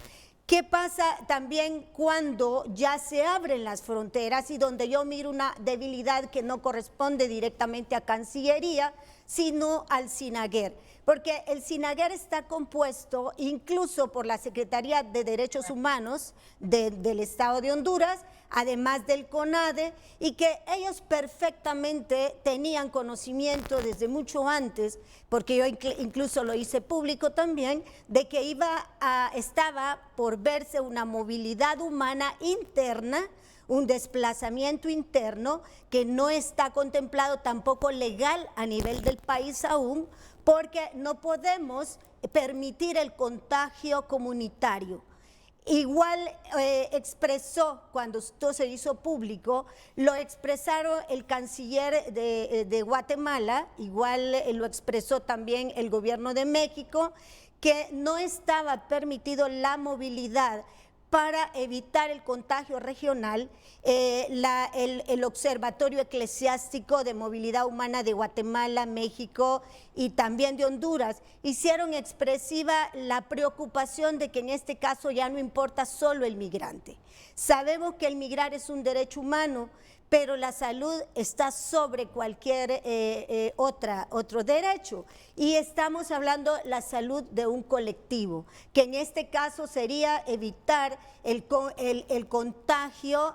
¿Qué pasa también cuando ya se abren las fronteras y donde yo miro una debilidad que no corresponde directamente a Cancillería, sino al SINAGER? Porque el SINAGER está compuesto incluso por la Secretaría de Derechos Humanos del Estado de Honduras, además del CONADE, y que ellos perfectamente tenían conocimiento desde mucho antes, porque yo incluso lo hice público también, de que estaba por verse una movilidad humana interna, un desplazamiento interno que no está contemplado tampoco legal a nivel del país aún, porque no podemos permitir el contagio comunitario. Igual expresó, cuando esto se hizo público, lo expresaron el canciller de Guatemala, igual lo expresó también el gobierno de México, que no estaba permitido la movilidad para evitar el contagio regional. El Observatorio Eclesiástico de Movilidad Humana de Guatemala, México y también de Honduras hicieron expresiva la preocupación de que en este caso ya no importa solo el migrante. Sabemos que el migrar es un derecho humano, pero la salud está sobre cualquier otro derecho. Y estamos hablando de la salud de un colectivo, que en este caso sería evitar el contagio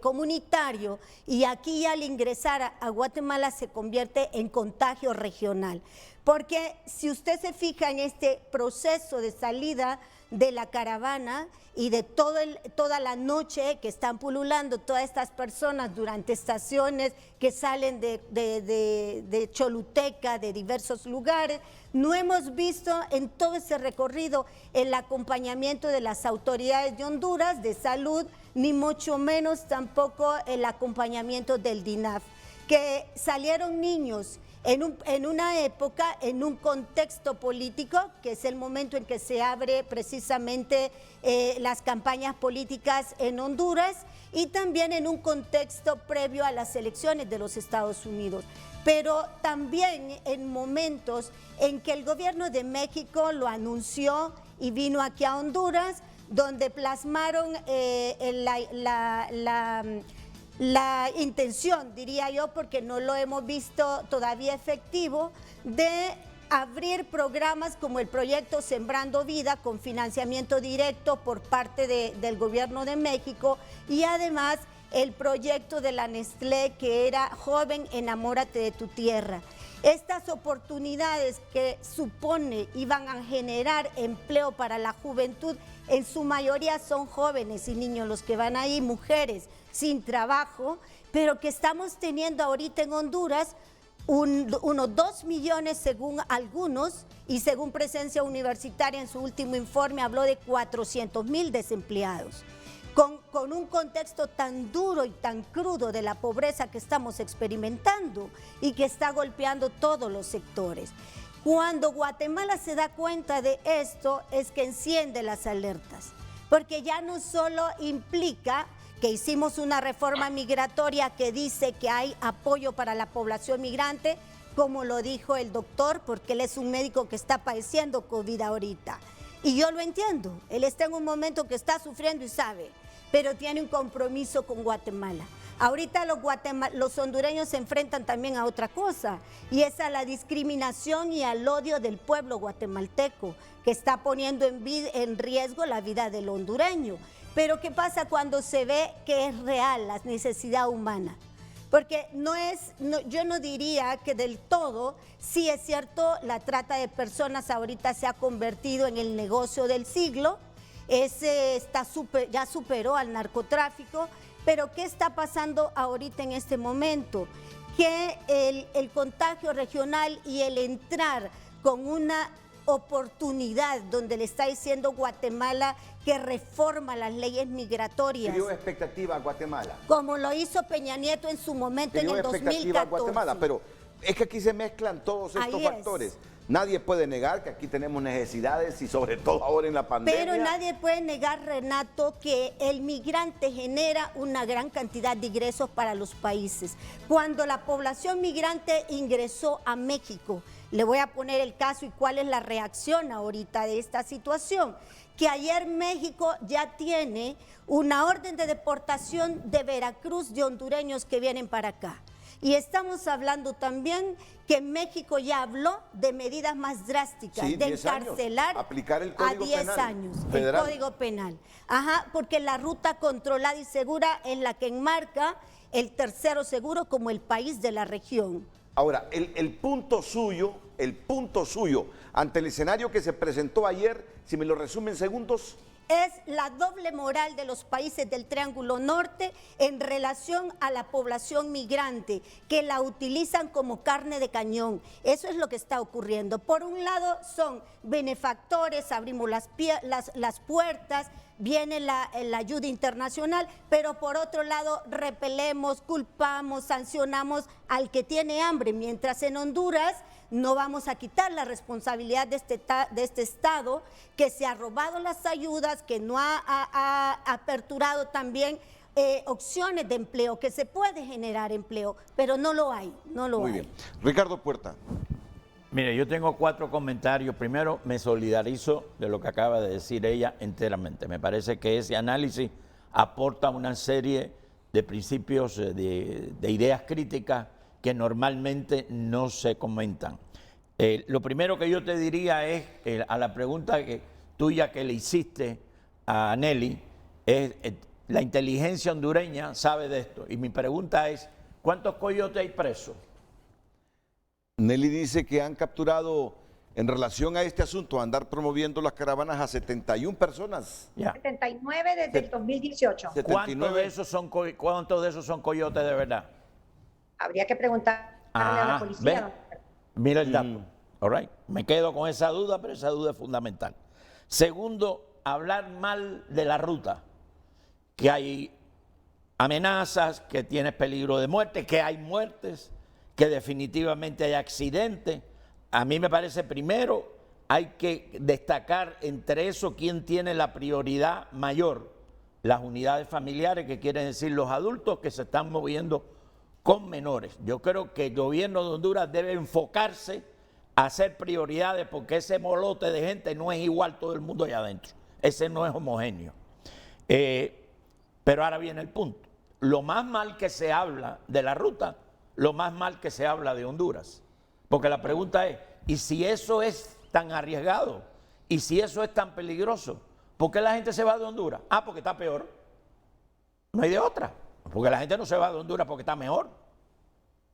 comunitario. Y aquí al ingresar a Guatemala se convierte en contagio regional. Porque si usted se fija en este proceso de salida de la caravana y de toda la noche que están pululando todas estas personas durante estaciones que salen de Choluteca, de diversos lugares, no hemos visto en todo ese recorrido el acompañamiento de las autoridades de Honduras de salud, ni mucho menos tampoco el acompañamiento del DINAF, que salieron niños en una época, en un contexto político, que es el momento en que se abre precisamente las campañas políticas en Honduras y también en un contexto previo a las elecciones de los Estados Unidos. Pero también en momentos en que el gobierno de México lo anunció y vino aquí a Honduras, donde plasmaron la intención, diría yo, porque no lo hemos visto todavía efectivo, de abrir programas como el proyecto Sembrando Vida con financiamiento directo por parte del gobierno de México y además el proyecto de la Nestlé que era Joven, enamórate de tu tierra. Estas oportunidades que supone iban a generar empleo para la juventud, en su mayoría son jóvenes y niños los que van ahí, mujeres sin trabajo, pero que estamos teniendo ahorita en Honduras unos 2 millones según algunos, y según Presencia Universitaria en su último informe habló de 400,000 desempleados. Con un contexto tan duro y tan crudo de la pobreza que estamos experimentando y que está golpeando todos los sectores. Cuando Guatemala se da cuenta de esto es que enciende las alertas, porque ya no solo implica que hicimos una reforma migratoria que dice que hay apoyo para la población migrante, como lo dijo el doctor, porque él es un médico que está padeciendo COVID ahorita. Y yo lo entiendo, él está en un momento que está sufriendo y sabe, pero tiene un compromiso con Guatemala. Ahorita los hondureños se enfrentan también a otra cosa, y es a la discriminación y al odio del pueblo guatemalteco, que está poniendo en riesgo la vida del hondureño. Pero ¿qué pasa cuando se ve que es real la necesidad humana? Porque yo no diría que del todo, sí es cierto, la trata de personas ahorita se ha convertido en el negocio del siglo, ya superó al narcotráfico. Pero ¿qué está pasando ahorita en este momento? Que el contagio regional y el entrar con una oportunidad donde le está diciendo Guatemala que reforma las leyes migratorias. ¿Dio expectativa a Guatemala? Como lo hizo Peña Nieto en su momento en el 2014. A Guatemala, pero es que aquí se mezclan todos estos factores. Nadie puede negar que aquí tenemos necesidades y sobre todo ahora en la pandemia. Pero nadie puede negar, Renato, que el migrante genera una gran cantidad de ingresos para los países. Cuando la población migrante ingresó a México, le voy a poner el caso y cuál es la reacción ahorita de esta situación, que ayer México ya tiene una orden de deportación de Veracruz de hondureños que vienen para acá. Y estamos hablando también que México ya habló de medidas más drásticas, de encarcelar aplicar el a 10 años el Código Penal. Ajá, porque la ruta controlada y segura es la que enmarca el tercero seguro como el país de la región. Ahora, el punto suyo ante el escenario que se presentó ayer, si me lo resume en segundos. Es la doble moral de los países del Triángulo Norte en relación a la población migrante, que la utilizan como carne de cañón. Eso es lo que está ocurriendo. Por un lado son benefactores, abrimos las puertas, viene la ayuda internacional, pero por otro lado repelemos, culpamos, sancionamos al que tiene hambre, mientras en Honduras no vamos a quitar la responsabilidad de este Estado que se ha robado las ayudas, que no ha aperturado también opciones de empleo, que se puede generar empleo, pero no lo hay, Muy bien. Ricardo Puerta. Mire, yo tengo 4 comentarios. Primero, me solidarizo de lo que acaba de decir ella enteramente. Me parece que ese análisis aporta una serie de principios, de ideas críticas que normalmente no se comentan. Lo primero que yo te diría es, a la pregunta tuya que le hiciste a Nelly, es la inteligencia hondureña sabe de esto. Y mi pregunta es, ¿cuántos coyotes hay presos? Nelly dice que han capturado, en relación a este asunto, a andar promoviendo las caravanas, a 71 personas. Ya. 79 desde el 2018. ¿Cuántos de esos son coyotes de verdad? Habría que preguntarle a la policía. Mira el dato. All right. Me quedo con esa duda, pero esa duda es fundamental. Segundo, hablar mal de la ruta, que hay amenazas, que tienes peligro de muerte, que hay muertes, que definitivamente hay accidentes. A mí me parece, primero, hay que destacar entre eso quién tiene la prioridad mayor. Las unidades familiares, que quieren decir los adultos que se están moviendo con menores. Yo creo que el gobierno de Honduras debe enfocarse a hacer prioridades, porque ese molote de gente no es igual todo el mundo allá adentro. Ese no es homogéneo. Pero ahora viene el punto. Lo más mal que se habla de la ruta, lo más mal que se habla de Honduras. Porque la pregunta es, ¿y si eso es tan arriesgado? ¿Y si eso es tan peligroso? ¿Por qué la gente se va de Honduras? Ah, porque está peor. No hay de otra. Porque la gente no se va de Honduras porque está mejor.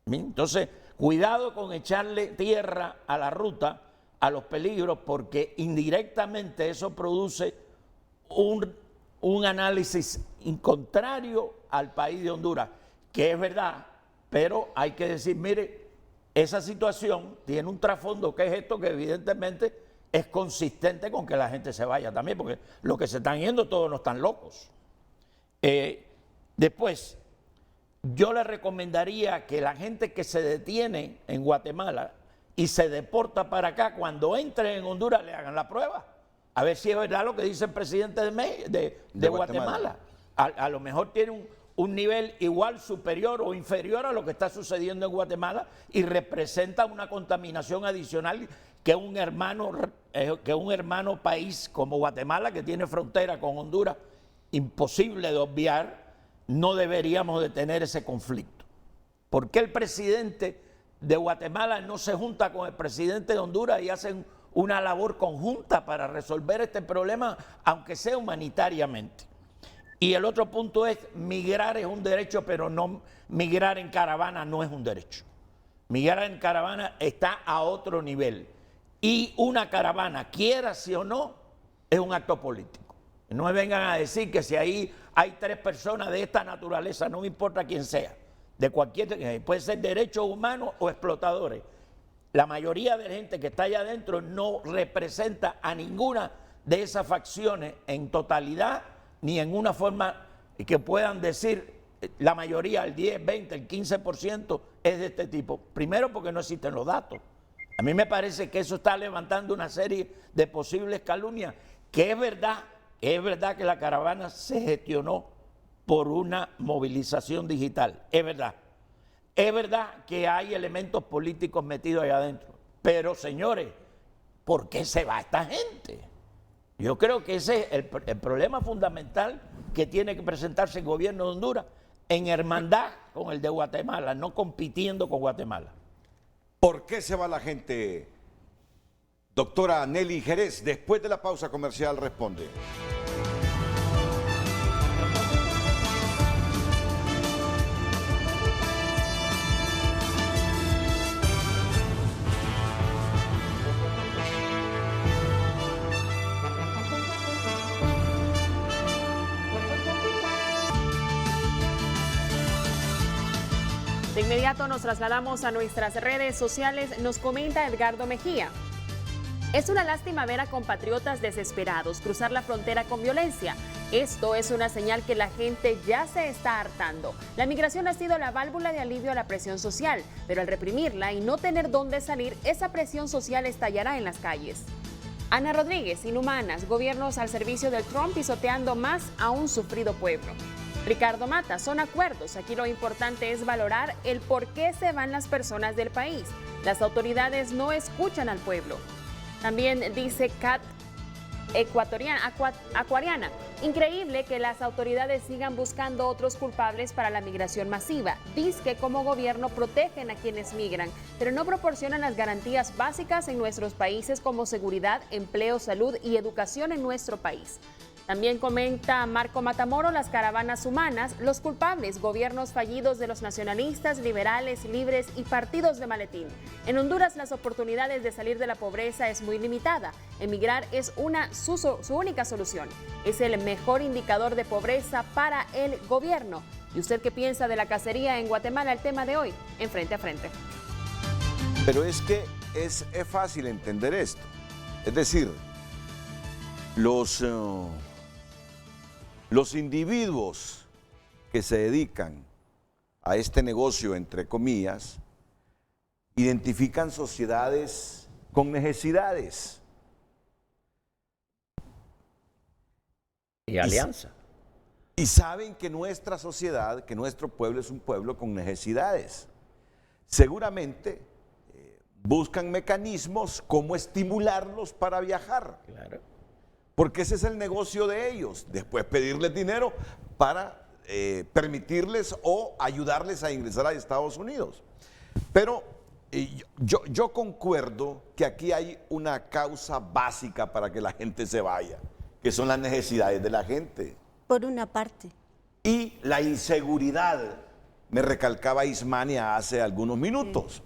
Entonces, cuidado con echarle tierra a la ruta, a los peligros, porque indirectamente eso produce un análisis contrario al país de Honduras, que es verdad, pero hay que decir, mire, esa situación tiene un trasfondo que es esto, que evidentemente es consistente con que la gente se vaya también, porque los que se están yendo todos no están locos. Después, yo le recomendaría que la gente que se detiene en Guatemala y se deporta para acá, cuando entre en Honduras le hagan la prueba, a ver si es verdad lo que dice el presidente de Guatemala. A lo mejor tiene un nivel igual, superior o inferior a lo que está sucediendo en Guatemala y representa una contaminación adicional que un hermano país como Guatemala, que tiene frontera con Honduras imposible de obviar, no deberíamos de tener ese conflicto. ¿Por qué el presidente de Guatemala no se junta con el presidente de Honduras y hacen una labor conjunta para resolver este problema, aunque sea humanitariamente? Y el otro punto es, migrar es un derecho, pero no migrar en caravana no es un derecho. Migrar en caravana está a otro nivel. Y una caravana, quiera sí o no, es un acto político. No me vengan a decir que si ahí hay 3 personas de esta naturaleza, no me importa quién sea, de cualquier, puede ser derechos humanos o explotadores. La mayoría de la gente que está allá adentro no representa a ninguna de esas facciones en totalidad, ni en una forma que puedan decir la mayoría, el 10, 20, el 15% es de este tipo. Primero porque no existen los datos. A mí me parece que eso está levantando una serie de posibles calumnias, que es verdad que la caravana se gestionó por una movilización digital, es verdad. Es verdad que hay elementos políticos metidos allá adentro, pero señores, ¿por qué se va esta gente? Yo creo que ese es el problema fundamental que tiene que presentarse el gobierno de Honduras, en hermandad con el de Guatemala, no compitiendo con Guatemala. ¿Por qué se va la gente? Doctora Nelly Jerez, después de la pausa comercial responde. De inmediato nos trasladamos a nuestras redes sociales. Nos comenta Edgardo Mejía. Es una lástima ver a compatriotas desesperados cruzar la frontera con violencia. Esto es una señal que la gente ya se está hartando. La migración ha sido la válvula de alivio a la presión social, pero al reprimirla y no tener dónde salir, esa presión social estallará en las calles. Ana Rodríguez, inhumanas, gobiernos al servicio del Trump pisoteando más a un sufrido pueblo. Ricardo Mata, son acuerdos. Aquí lo importante es valorar el por qué se van las personas del país. Las autoridades no escuchan al pueblo. También dice Kat Acuariana, increíble que las autoridades sigan buscando otros culpables para la migración masiva. Dice que como gobierno protegen a quienes migran, pero no proporcionan las garantías básicas en nuestros países como seguridad, empleo, salud y educación en nuestro país. También comenta Marco Matamoro, las caravanas humanas, los culpables, gobiernos fallidos de los nacionalistas, liberales, libres y partidos de maletín. En Honduras las oportunidades de salir de la pobreza es muy limitada. Emigrar es su única solución. Es el mejor indicador de pobreza para el gobierno. ¿Y usted qué piensa de la cacería en Guatemala? El tema de hoy, en Frente a Frente. Pero es que es fácil entender esto. Es decir, los individuos que se dedican a este negocio, entre comillas, identifican sociedades con necesidades. Y alianza. Y saben que nuestra sociedad, que nuestro pueblo es un pueblo con necesidades. Seguramente buscan mecanismos como estimularlos para viajar. Claro. Porque ese es el negocio de ellos. Después pedirles dinero para permitirles o ayudarles a ingresar a Estados Unidos. Pero yo concuerdo que aquí hay una causa básica para que la gente se vaya, que son las necesidades de la gente. Por una parte. Y la inseguridad, me recalcaba Ismania hace algunos minutos.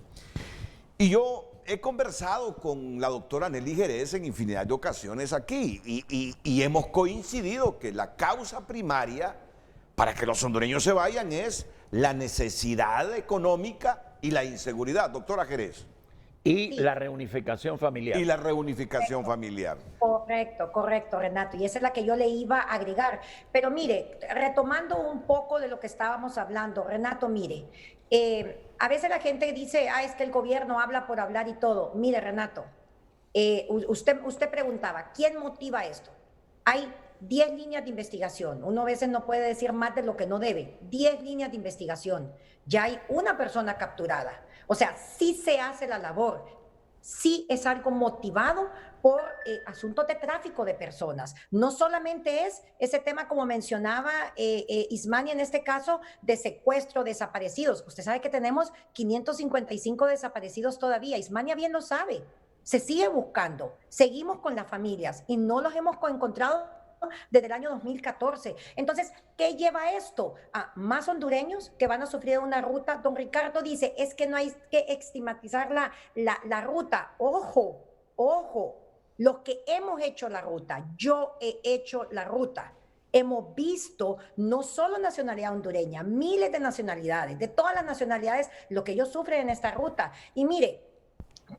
Y yo he conversado con la doctora Nelly Jerez en infinidad de ocasiones aquí y hemos coincidido que la causa primaria para que los hondureños se vayan es la necesidad económica y la inseguridad. Doctora Jerez. Y la reunificación familiar. Y la reunificación familiar. Correcto, Renato. Y esa es la que yo le iba a agregar. Pero mire, retomando un poco de lo que estábamos hablando, Renato, mire, a veces la gente dice, es que el gobierno habla por hablar y todo. Mire, Renato, usted preguntaba, ¿quién motiva esto? Hay 10 líneas de investigación. Uno a veces no puede decir más de lo que no debe. 10 líneas de investigación. Ya hay una persona capturada. O sea, sí se hace la labor. sí es algo motivado por asuntos de tráfico de personas. No solamente es ese tema, como mencionaba Ismania, en este caso, de secuestro, desaparecidos. Usted sabe que tenemos 555 desaparecidos todavía. Ismania bien lo sabe. Se sigue buscando. Seguimos con las familias y no los hemos encontrado desde el año 2014. Entonces, ¿qué lleva esto? A más hondureños que van a sufrir una ruta. Don Ricardo dice, es que no hay que estigmatizar la ruta. Ojo, ojo, los que hemos hecho la ruta, yo he hecho la ruta, hemos visto no solo nacionalidad hondureña, miles de nacionalidades, de todas las nacionalidades, lo que ellos sufren en esta ruta. Y mire,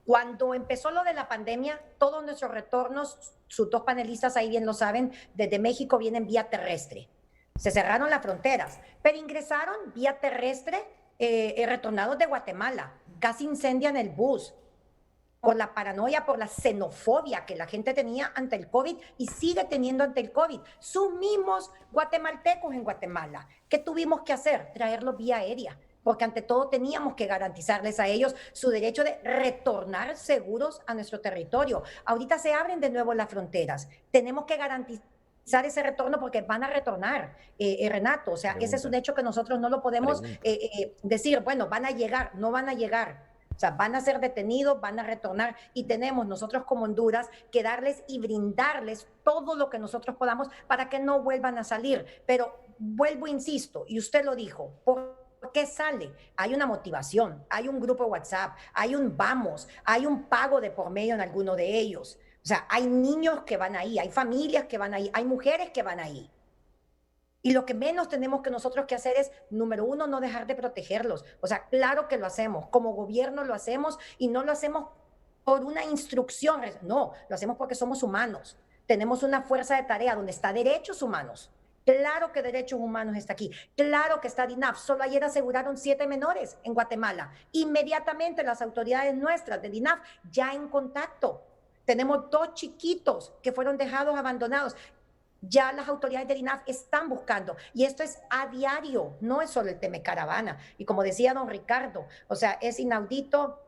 cuando empezó lo de la pandemia, todos nuestros retornos, sus dos panelistas ahí bien lo saben, desde México vienen vía terrestre. Se cerraron las fronteras, pero ingresaron vía terrestre retornados de Guatemala. Casi incendian el bus por la paranoia, por la xenofobia que la gente tenía ante el COVID y sigue teniendo ante el COVID. Sus mismos guatemaltecos en Guatemala. ¿Qué tuvimos que hacer? Traerlos vía aérea. Porque ante todo teníamos que garantizarles a ellos su derecho de retornar seguros a nuestro territorio. Ahorita se abren de nuevo las fronteras. Tenemos que garantizar ese retorno porque van a retornar, Renato. O sea, ese es un hecho que nosotros no lo podemos decir, bueno, van a llegar, no van a llegar. O sea, van a ser detenidos, van a retornar y tenemos nosotros como Honduras que darles y brindarles todo lo que nosotros podamos para que no vuelvan a salir. Pero vuelvo, insisto, y usted lo dijo, ¿por qué sale? Hay una motivación, hay un grupo de WhatsApp, hay un vamos, hay un pago de por medio en alguno de ellos. O sea, hay niños que van ahí, hay familias que van ahí, hay mujeres que van ahí. Y lo que menos tenemos que nosotros que hacer es, número uno, no dejar de protegerlos. O sea, claro que lo hacemos, como gobierno lo hacemos y no lo hacemos por una instrucción, no, lo hacemos porque somos humanos. Tenemos una fuerza de tarea donde está derechos humanos. Claro que derechos humanos está aquí. Claro que está DINAF. Solo ayer aseguraron 7 menores en Guatemala. Inmediatamente las autoridades nuestras de DINAF ya en contacto. Tenemos 2 chiquitos que fueron dejados abandonados. Ya las autoridades de DINAF están buscando. Y esto es a diario. No es solo el tema de caravana. Y como decía don Ricardo, o sea, es inaudito.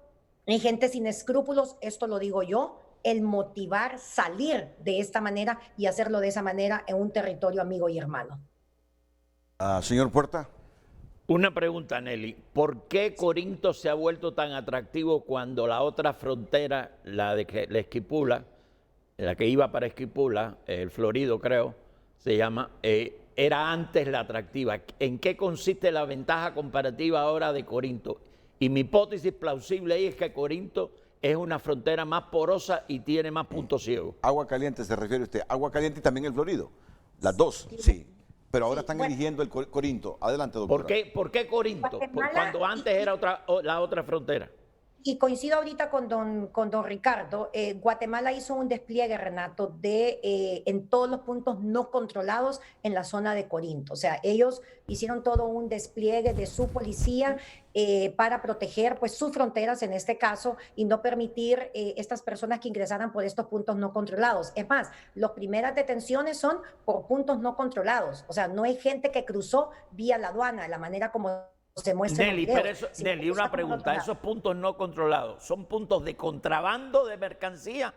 Hay gente sin escrúpulos. Esto lo digo yo. El motivar salir de esta manera y hacerlo de esa manera en un territorio amigo y hermano. Señor Puerta. Una pregunta, Nelly. ¿Por qué Corinto se ha vuelto tan atractivo cuando la otra frontera, la de la Esquipula, la que iba para Esquipula, el Florido creo, se llama, era antes la atractiva? ¿En qué consiste la ventaja comparativa ahora de Corinto? Y mi hipótesis plausible ahí es que Corinto es una frontera más porosa y tiene más puntos ciegos. Agua Caliente se refiere usted. Agua Caliente y también el Florido. Las dos, sí. Pero ahora están eligiendo el Corinto. Adelante, doctora. ¿Por qué Corinto? Cuando antes era la otra frontera. Y coincido ahorita con don Ricardo, Guatemala hizo un despliegue, Renato, en todos los puntos no controlados en la zona de Corinto. O sea, ellos hicieron todo un despliegue de su policía para proteger pues sus fronteras en este caso y no permitir estas personas que ingresaran por estos puntos no controlados. Es más, las primeras detenciones son por puntos no controlados. O sea, no hay gente que cruzó vía la aduana, de la manera como se muestra. Nelly, pero eso, Nelly, una pregunta, esos puntos no controlados, ¿son puntos de contrabando de mercancía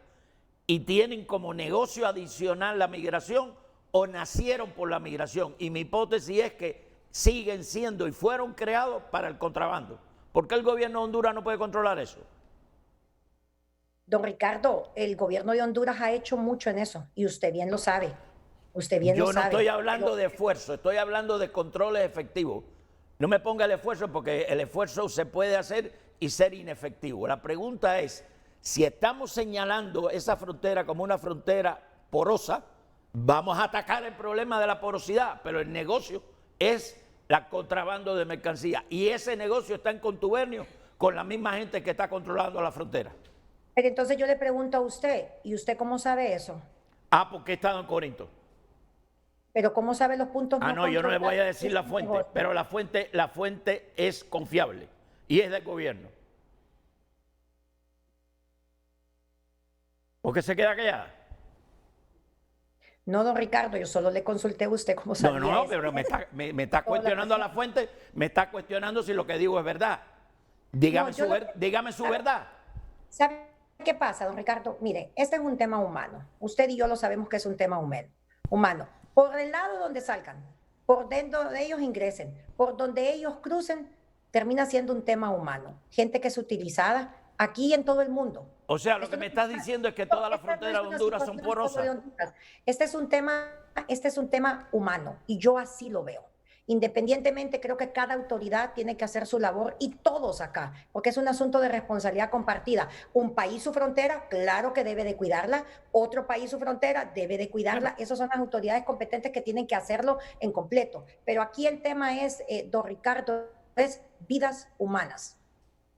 y tienen como negocio adicional la migración o nacieron por la migración? Y mi hipótesis es que siguen siendo y fueron creados para el contrabando. ¿Por qué el gobierno de Honduras no puede controlar eso? Don Ricardo, el gobierno de Honduras ha hecho mucho en eso y usted bien lo sabe. Usted bien lo sabe. Yo no estoy hablando de esfuerzo, estoy hablando de controles efectivos. No me ponga el esfuerzo porque el esfuerzo se puede hacer y ser inefectivo. La pregunta es, si estamos señalando esa frontera como una frontera porosa, vamos a atacar el problema de la porosidad, pero el negocio es la contrabando de mercancía y ese negocio está en contubernio con la misma gente que está controlando la frontera. Pero entonces yo le pregunto a usted, ¿y usted cómo sabe eso? Porque he estado en Corinto. Pero ¿cómo sabe los puntos no no, yo no le voy a decir la fuente, pero la fuente es confiable y es del gobierno. ¿Por qué se queda callada? No, don Ricardo, yo solo le consulté a usted cómo sabía. No, pero me está cuestionando a la fuente, me está cuestionando si lo que digo es verdad. Dígame su verdad. ¿Sabe qué pasa, don Ricardo? Mire, este es un tema humano. Usted y yo lo sabemos que es un tema humano. Por el lado donde salgan, por dentro de ellos ingresen, por donde ellos crucen, termina siendo un tema humano. Gente que es utilizada aquí y en todo el mundo. O sea, lo que me estás diciendo es que todas las fronteras de Honduras son porosas. Este es un tema humano y yo así lo veo. Independientemente, creo que cada autoridad tiene que hacer su labor y todos acá, porque es un asunto de responsabilidad compartida. Un país su frontera, claro que debe de cuidarla. Otro país su frontera, debe de cuidarla. Esas son las autoridades competentes que tienen que hacerlo en completo. Pero aquí el tema es, don Ricardo, es vidas humanas.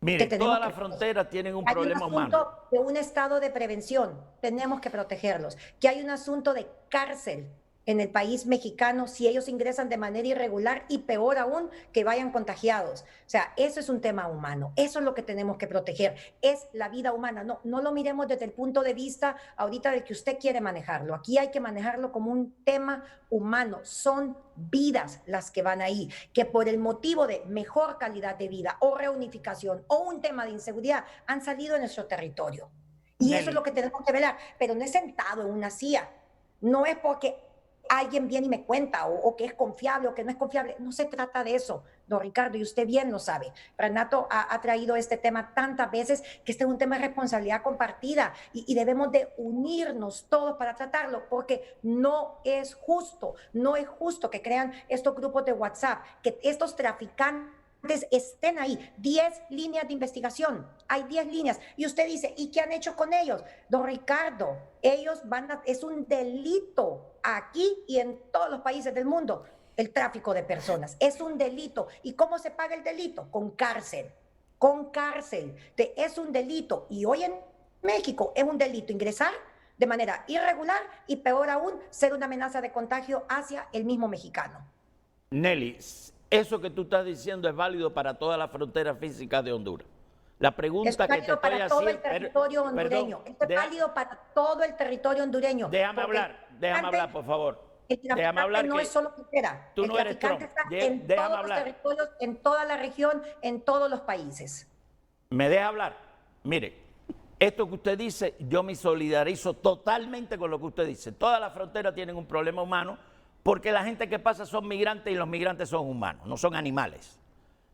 Mire, todas las fronteras tienen un problema humano. Hay un asunto de un estado de prevención, tenemos que protegerlos. Que hay un asunto de cárcel en el país mexicano si ellos ingresan de manera irregular y peor aún que vayan contagiados. O sea, eso es un tema humano, eso es lo que tenemos que proteger, es la vida humana. No lo miremos desde el punto de vista ahorita del que usted quiere manejarlo. Aquí hay que manejarlo como un tema humano, son vidas las que van ahí, que por el motivo de mejor calidad de vida o reunificación o un tema de inseguridad han salido de nuestro territorio. Y eso es lo que tenemos que velar, pero no es sentado en una silla, no es porque alguien viene y me cuenta o que es confiable o que no es confiable. No se trata de eso, don Ricardo, y usted bien lo sabe. Renato ha traído este tema tantas veces que este es un tema de responsabilidad compartida y debemos de unirnos todos para tratarlo porque no es justo que crean estos grupos de WhatsApp, que estos traficantes estén ahí, 10 líneas de investigación, hay 10 líneas, y usted dice, ¿y qué han hecho con ellos? Don Ricardo, es un delito aquí y en todos los países del mundo, el tráfico de personas, es un delito. ¿Y cómo se paga el delito? Con cárcel, es un delito, y hoy en México es un delito ingresar de manera irregular y peor aún, ser una amenaza de contagio hacia el mismo mexicano. Nelly, eso que tú estás diciendo es válido para toda la frontera física de Honduras. La pregunta que te estoy haciendo... Es válido para todo el territorio hondureño. Es válido para todo el territorio hondureño. Déjame hablar, por favor. El traficante no es solo frontera. Tú no eres Trump. Está en todos los territorios, en toda la región, en todos los países. ¿Me deja hablar? Mire, esto que usted dice, yo me solidarizo totalmente con lo que usted dice. Todas las fronteras tienen un problema humano, porque la gente que pasa son migrantes y los migrantes son humanos, no son animales.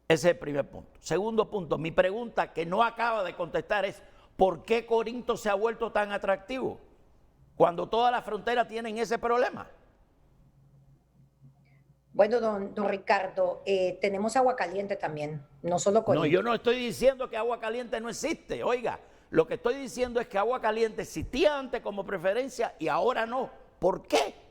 Ese es el primer punto. Segundo punto, mi pregunta que no acaba de contestar es ¿por qué Corinto se ha vuelto tan atractivo cuando todas las fronteras tienen ese problema? Bueno, don Ricardo, tenemos agua caliente también, no solo Corinto. No, yo no estoy diciendo que agua caliente no existe, oiga, lo que estoy diciendo es que agua caliente existía antes como preferencia y ahora no. ¿Por qué?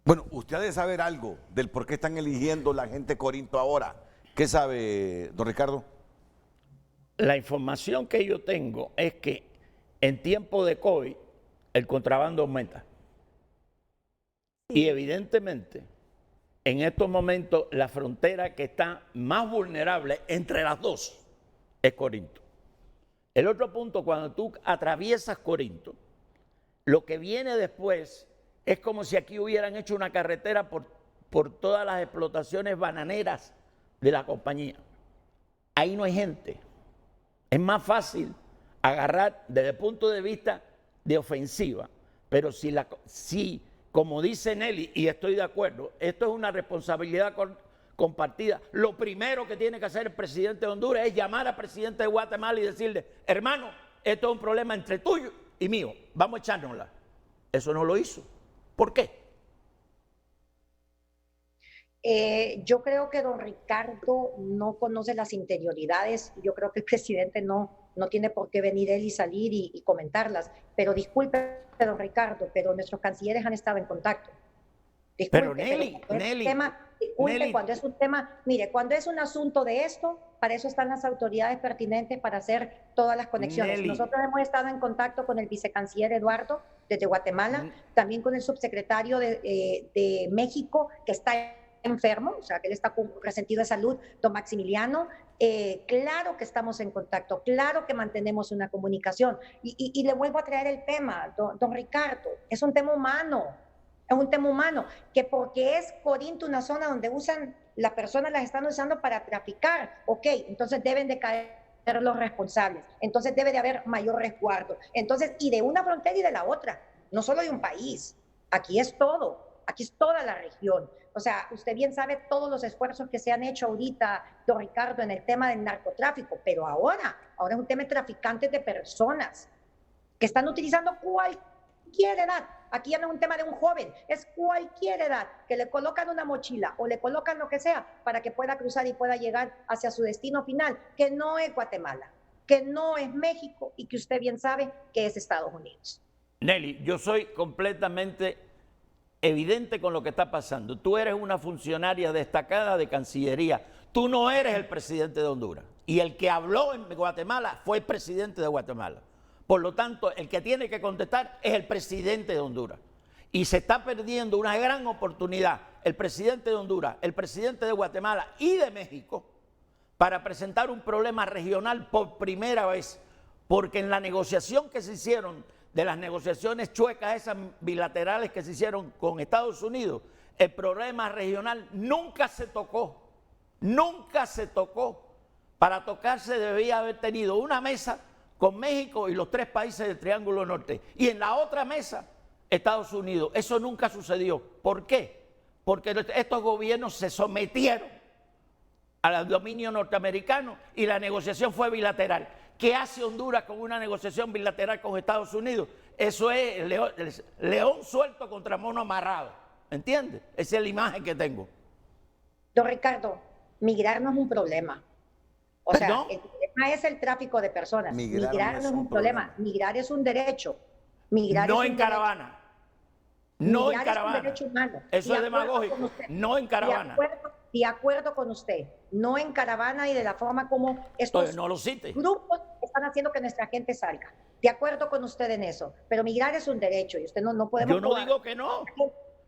Bueno, usted ha de saber algo del por qué están eligiendo la gente Corinto ahora. ¿Qué sabe, don Ricardo? La información que yo tengo es que en tiempo de COVID el contrabando aumenta. Y evidentemente, en estos momentos, la frontera que está más vulnerable entre las dos es Corinto. El otro punto, cuando tú atraviesas Corinto, lo que viene después es como si aquí hubieran hecho una carretera por todas las explotaciones bananeras de la compañía. Ahí no hay gente. Es más fácil agarrar desde el punto de vista de ofensiva. Pero si como dice Nelly, y estoy de acuerdo, esto es una responsabilidad compartida. Lo primero que tiene que hacer el presidente de Honduras es llamar al presidente de Guatemala y decirle, hermano, esto es un problema entre tuyo y mío, vamos a echárnosla. Eso no lo hizo. ¿Por qué? Yo creo que don Ricardo no conoce las interioridades. Yo creo que el presidente no tiene por qué venir él y salir y comentarlas. Pero disculpe, don Ricardo, pero nuestros cancilleres han estado en contacto. Disculpe, pero Nelly, cuando es un tema, mire, cuando es un asunto de esto, para eso están las autoridades pertinentes para hacer todas las conexiones. Nelly. Nosotros hemos estado en contacto con el vicecanciller Eduardo desde Guatemala, también con el subsecretario de México, que está enfermo, o sea, que él está resentido de salud, don Maximiliano. Claro que estamos en contacto, claro que mantenemos una comunicación. Y le vuelvo a traer el tema, don Ricardo, es un tema humano. Es un tema humano, que porque es Corinto una zona donde las personas las están usando para traficar, ok, entonces deben de caer los responsables. Entonces debe de haber mayor resguardo. Entonces, y de una frontera y de la otra, no solo de un país. Aquí es todo, aquí es toda la región. O sea, usted bien sabe todos los esfuerzos que se han hecho ahorita, don Ricardo, en el tema del narcotráfico, pero ahora es un tema de traficantes de personas que están utilizando cualquier edad. Aquí ya no es un tema de un joven, es cualquier edad, que le colocan una mochila o le colocan lo que sea para que pueda cruzar y pueda llegar hacia su destino final, que no es Guatemala, que no es México y que usted bien sabe que es Estados Unidos. Nelly, yo soy completamente evidente con lo que está pasando. Tú eres una funcionaria destacada de Cancillería. Tú no eres el presidente de Honduras. Y el que habló en Guatemala fue el presidente de Guatemala. Por lo tanto, el que tiene que contestar es el presidente de Honduras. Y se está perdiendo una gran oportunidad, el presidente de Honduras, el presidente de Guatemala y de México, para presentar un problema regional por primera vez. Porque en la negociación que se hicieron, de las negociaciones chuecas esas bilaterales que se hicieron con Estados Unidos, el problema regional nunca se tocó. Nunca se tocó. Para tocarse debía haber tenido una mesa con México y los 3 países del Triángulo Norte. Y en la otra mesa, Estados Unidos. Eso nunca sucedió. ¿Por qué? Porque estos gobiernos se sometieron al dominio norteamericano y la negociación fue bilateral. ¿Qué hace Honduras con una negociación bilateral con Estados Unidos? Eso es león suelto contra mono amarrado. ¿Entiendes? Esa es la imagen que tengo. Don Ricardo, migrar no es un problema. O sea, ¿no? el problema es el tráfico de personas. Migrar no es un problema. Migrar es un derecho. Migrar no es en un caravana. Derecho. No migrar en caravana. Es un derecho humano. Eso es demagógico. No en caravana. De acuerdo con usted. No en caravana y de la forma como estos no lo cite. grupos están haciendo que nuestra gente salga. De acuerdo con usted en eso. Pero migrar es un derecho y usted no podemos... Yo no digo que no.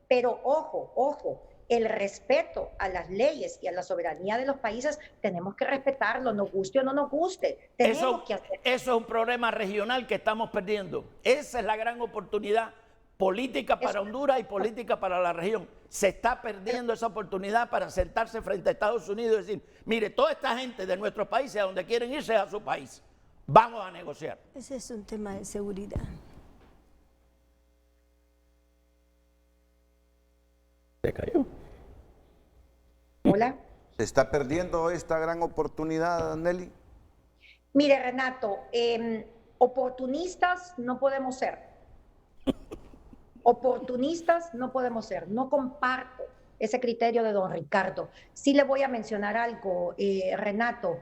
Pero ojo. El respeto a las leyes y a la soberanía de los países tenemos que respetarlo, nos guste o no nos guste. Tenemos que hacer. Eso es un problema regional que estamos perdiendo. Esa es la gran oportunidad política para Honduras y política para la región. Se está perdiendo esa oportunidad para sentarse frente a Estados Unidos y decir, mire, toda esta gente de nuestros países a donde quieren irse es a su país. Vamos a negociar. Ese es un tema de seguridad. Se cayó. Hola. ¿Se está perdiendo esta gran oportunidad, Nelly? Mire, Renato, oportunistas no podemos ser. Oportunistas no podemos ser. No comparto ese criterio de don Ricardo. Sí le voy a mencionar algo, Renato.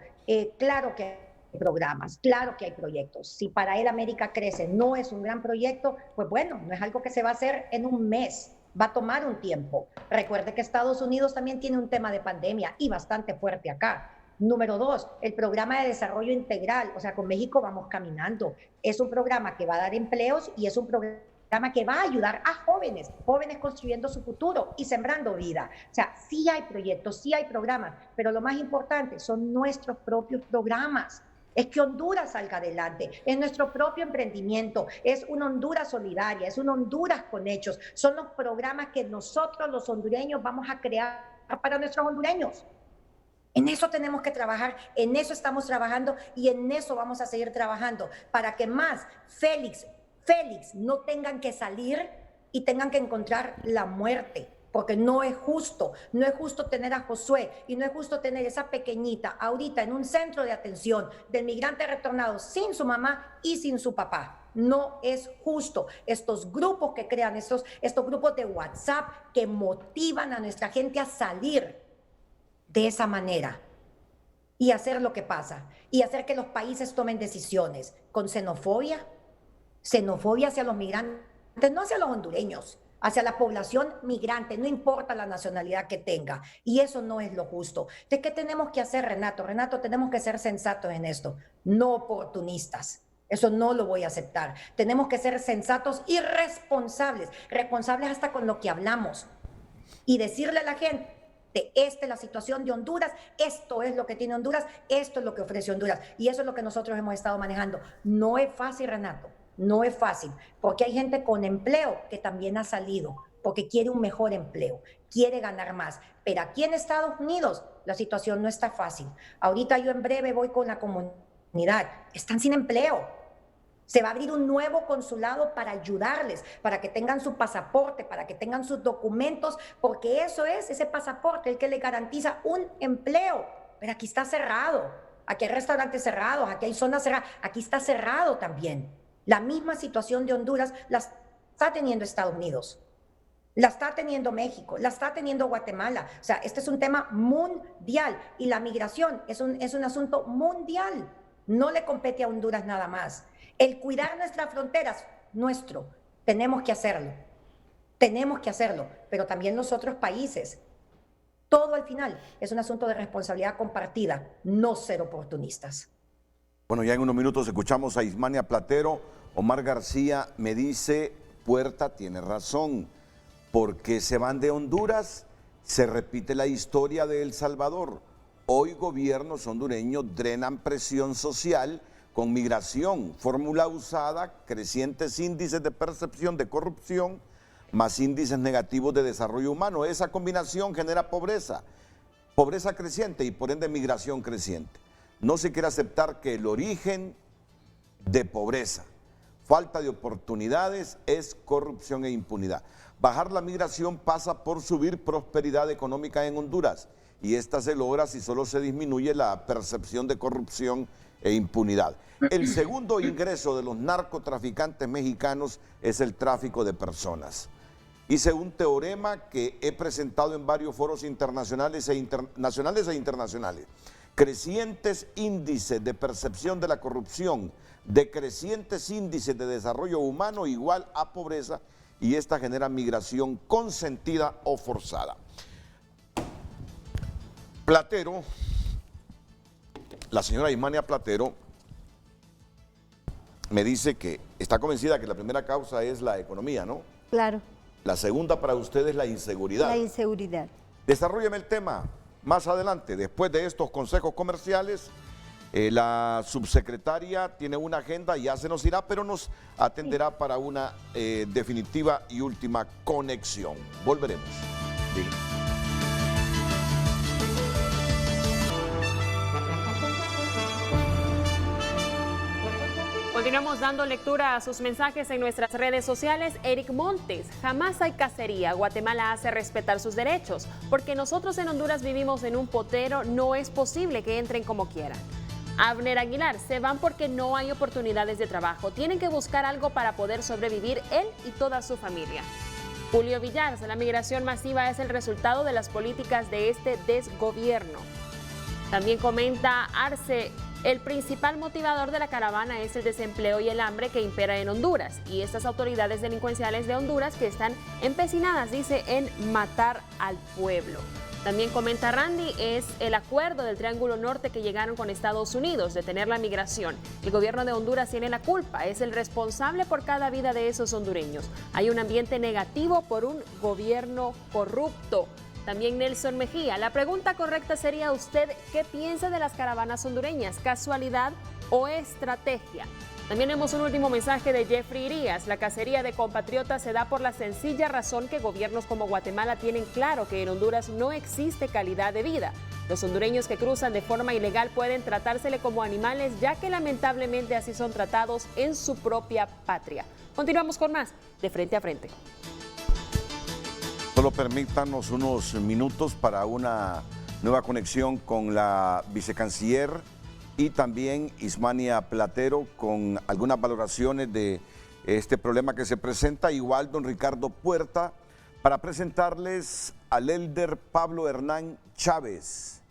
Claro que hay programas, claro que hay proyectos. Si para él América Crece no es un gran proyecto, pues bueno, no es algo que se va a hacer en un mes. Va a tomar un tiempo. Recuerde que Estados Unidos también tiene un tema de pandemia y bastante fuerte acá. Número 2, el programa de desarrollo integral. O sea, con México vamos caminando. Es un programa que va a dar empleos y es un programa que va a ayudar a jóvenes construyendo su futuro y sembrando vida. O sea, sí hay proyectos, sí hay programas, pero lo más importante son nuestros propios programas. Es que Honduras salga adelante, es nuestro propio emprendimiento, es una Honduras solidaria, es una Honduras con hechos. Son los programas que nosotros los hondureños vamos a crear para nuestros hondureños. En eso tenemos que trabajar, en eso estamos trabajando y en eso vamos a seguir trabajando para que más Félix no tengan que salir y tengan que encontrar la muerte. Porque no es justo tener a Josué y no es justo tener esa pequeñita ahorita en un centro de atención del migrante retornado sin su mamá y sin su papá. No es justo. Estos grupos que crean, estos grupos de WhatsApp que motivan a nuestra gente a salir de esa manera y hacer lo que pasa y hacer que los países tomen decisiones con xenofobia hacia los migrantes, no hacia los hondureños, hacia la población migrante, no importa la nacionalidad que tenga. Y eso no es lo justo. ¿De qué tenemos que hacer, Renato? Renato, tenemos que ser sensatos en esto, no oportunistas. Eso no lo voy a aceptar. Tenemos que ser sensatos y responsables hasta con lo que hablamos. Y decirle a la gente, esta es la situación de Honduras, esto es lo que tiene Honduras, esto es lo que ofrece Honduras. Y eso es lo que nosotros hemos estado manejando. No es fácil, Renato. No es fácil, porque hay gente con empleo que también ha salido, porque quiere un mejor empleo, quiere ganar más. Pero aquí en Estados Unidos la situación no está fácil. Ahorita yo en breve voy con la comunidad están sin empleo. Se va a abrir un nuevo consulado para ayudarles, para que tengan su pasaporte, para que tengan sus documentos, porque eso es ese pasaporte el que les garantiza un empleo. Pero aquí está cerrado, aquí hay restaurantes cerrados, aquí hay zonas cerradas, aquí está cerrado también. La misma situación de Honduras la está teniendo Estados Unidos, la está teniendo México, la está teniendo Guatemala. O sea, este es un tema mundial y la migración es un asunto mundial. No le compete a Honduras nada más. El cuidar nuestras fronteras, nuestro, tenemos que hacerlo, pero también los otros países. Todo al final es un asunto de responsabilidad compartida, no ser oportunistas. Bueno, ya en unos minutos escuchamos a Ismania Platero. Omar García me dice, Puerta tiene razón, porque se van de Honduras, se repite la historia de El Salvador. Hoy gobiernos hondureños drenan presión social con migración, fórmula usada, crecientes índices de percepción de corrupción, más índices negativos de desarrollo humano. Esa combinación genera pobreza creciente y por ende migración creciente. No se quiere aceptar que el origen de pobreza, falta de oportunidades, es corrupción e impunidad. Bajar la migración pasa por subir prosperidad económica en Honduras y esta se logra si solo se disminuye la percepción de corrupción e impunidad. El segundo ingreso de los narcotraficantes mexicanos es el tráfico de personas. Hice un teorema que he presentado en varios foros internacionales e internacionales. Crecientes índices de percepción de la corrupción, decrecientes índices de desarrollo humano igual a pobreza, y esta genera migración consentida o forzada. Platero, la señora Ismania Platero, me dice que está convencida que la primera causa es la economía, ¿no? Claro. La segunda para usted es la inseguridad. La inseguridad. Desarrólleme el tema más adelante. Después de estos consejos comerciales, la subsecretaria tiene una agenda, ya se nos irá, pero nos atenderá para una definitiva y última conexión. Volveremos. Sí. Continuamos dando lectura a sus mensajes en nuestras redes sociales. Eric Montes, jamás hay cacería. Guatemala hace respetar sus derechos. Porque nosotros en Honduras vivimos en un potero, no es posible que entren como quieran. Abner Aguilar, se van porque no hay oportunidades de trabajo. Tienen que buscar algo para poder sobrevivir él y toda su familia. Julio Villar, la migración masiva es el resultado de las políticas de este desgobierno. También comenta Arce, el principal motivador de la caravana es el desempleo y el hambre que impera en Honduras y estas autoridades delincuenciales de Honduras que están empecinadas, dice, en matar al pueblo. También comenta Randy, es el acuerdo del Triángulo Norte que llegaron con Estados Unidos, detener la migración. El gobierno de Honduras tiene la culpa, es el responsable por cada vida de esos hondureños. Hay un ambiente negativo por un gobierno corrupto. También Nelson Mejía, la pregunta correcta sería usted, ¿qué piensa de las caravanas hondureñas? ¿Casualidad o estrategia? También tenemos un último mensaje de Jeffrey Irías. La cacería de compatriotas se da por la sencilla razón que gobiernos como Guatemala tienen claro que en Honduras no existe calidad de vida. Los hondureños que cruzan de forma ilegal pueden tratársele como animales, ya que lamentablemente así son tratados en su propia patria. Continuamos con más de Frente a Frente. Solo permítanos unos minutos para una nueva conexión con la vicecanciller y también Ismania Platero con algunas valoraciones de este problema que se presenta. Igual don Ricardo Puerta para presentarles al elder Pablo Hernán Chávez,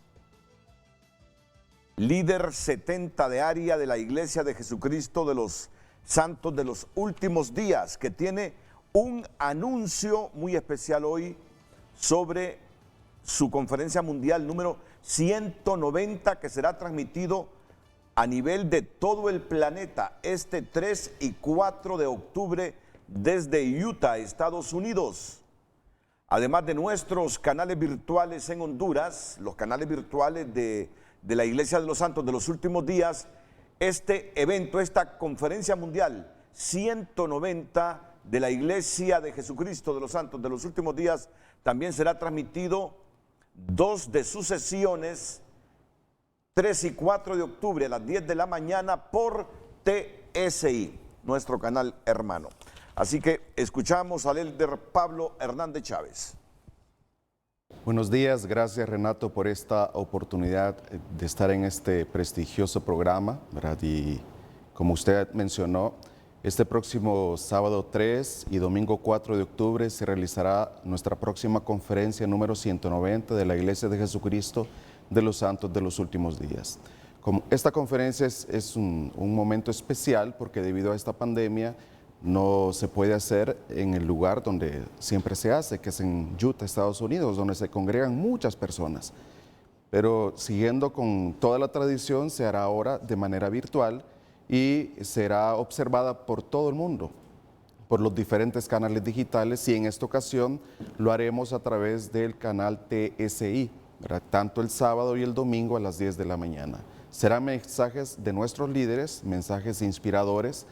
líder 70 de área de la Iglesia de Jesucristo de los Santos de los Últimos Días, que tiene un anuncio muy especial hoy sobre su conferencia mundial número 190 que será transmitido a nivel de todo el planeta este 3 y 4 de octubre desde Utah, Estados Unidos. Además de nuestros canales virtuales en Honduras, los canales virtuales de la Iglesia de los Santos de los Últimos Días, este evento, esta conferencia mundial 190 de la Iglesia de Jesucristo de los Santos de los Últimos Días, también será transmitido 2 de sus sesiones 3 y 4 de octubre a las 10 de la mañana por TSI, nuestro canal hermano. Así que escuchamos al elder Pablo Hernández Chávez. Buenos días, gracias Renato por esta oportunidad de estar en este prestigioso programa, ¿verdad? Y como usted mencionó, este próximo sábado 3 y domingo 4 de octubre se realizará nuestra próxima conferencia número 190 de la Iglesia de Jesucristo de los Santos de los Últimos Días. Esta conferencia es un momento especial porque debido a esta pandemia no se puede hacer en el lugar donde siempre se hace, que es en Utah, Estados Unidos, donde se congregan muchas personas. Pero siguiendo con toda la tradición, se hará ahora de manera virtual y será observada por todo el mundo, por los diferentes canales digitales, y en esta ocasión lo haremos a través del canal TSI, ¿verdad? Tanto el sábado y el domingo a las 10 de la mañana. Serán mensajes de nuestros líderes, mensajes inspiradores,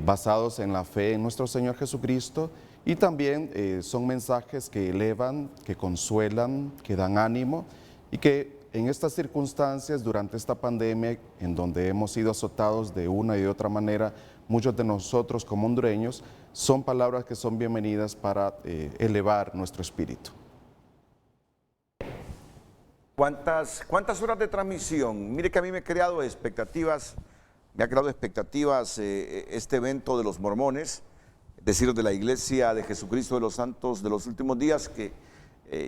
basados en la fe en nuestro Señor Jesucristo, y también son mensajes que elevan, que consuelan, que dan ánimo, y que en estas circunstancias, durante esta pandemia, en donde hemos sido azotados de una y de otra manera, muchos de nosotros como hondureños, son palabras que son bienvenidas para elevar nuestro espíritu. ¿Cuántas horas de transmisión? Mire que a mí me ha creado expectativas este evento de los mormones, es decir, de la Iglesia de Jesucristo de los Santos de los Últimos Días, que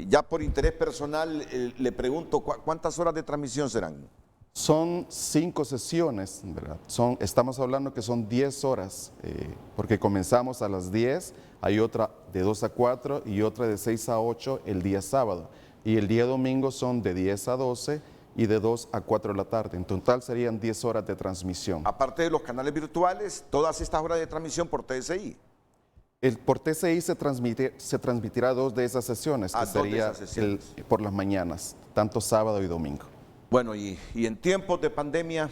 ya por interés personal le pregunto, ¿cuántas horas de transmisión serán? Son 5 sesiones, ¿verdad? Estamos hablando que son 10 horas, porque comenzamos a las 10, hay otra de 2 a 4 y otra de 6 a 8 el día sábado. Y el día domingo son de 10 a 12 y de 2 a 4 de la tarde. En total serían 10 horas de transmisión. Aparte de los canales virtuales, todas estas horas de transmisión por TSI. Por TSI se transmitirá 2 de esas sesiones, que sería por las mañanas, tanto sábado y domingo. Bueno, y en tiempos de pandemia,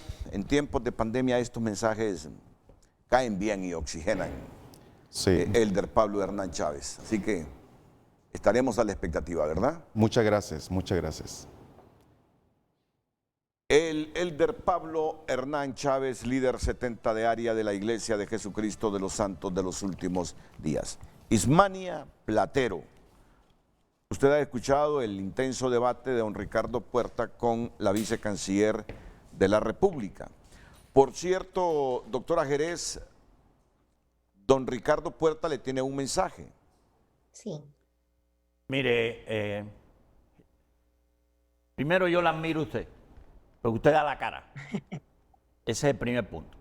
estos mensajes caen bien y oxigenan. Sí. Elder Pablo Hernán Chávez. Así que estaremos a la expectativa, ¿verdad? Muchas gracias, muchas gracias. El elder Pablo Hernán Chávez, líder 70 de área de la Iglesia de Jesucristo de los Santos de los Últimos Días. Ismania Platero. Usted ha escuchado el intenso debate de don Ricardo Puerta con la vicecanciller de la República. Por cierto, doctora Jerez, don Ricardo Puerta le tiene un mensaje. Sí. Mire, primero yo la admiro a usted, porque usted da la cara. Ese es el primer punto.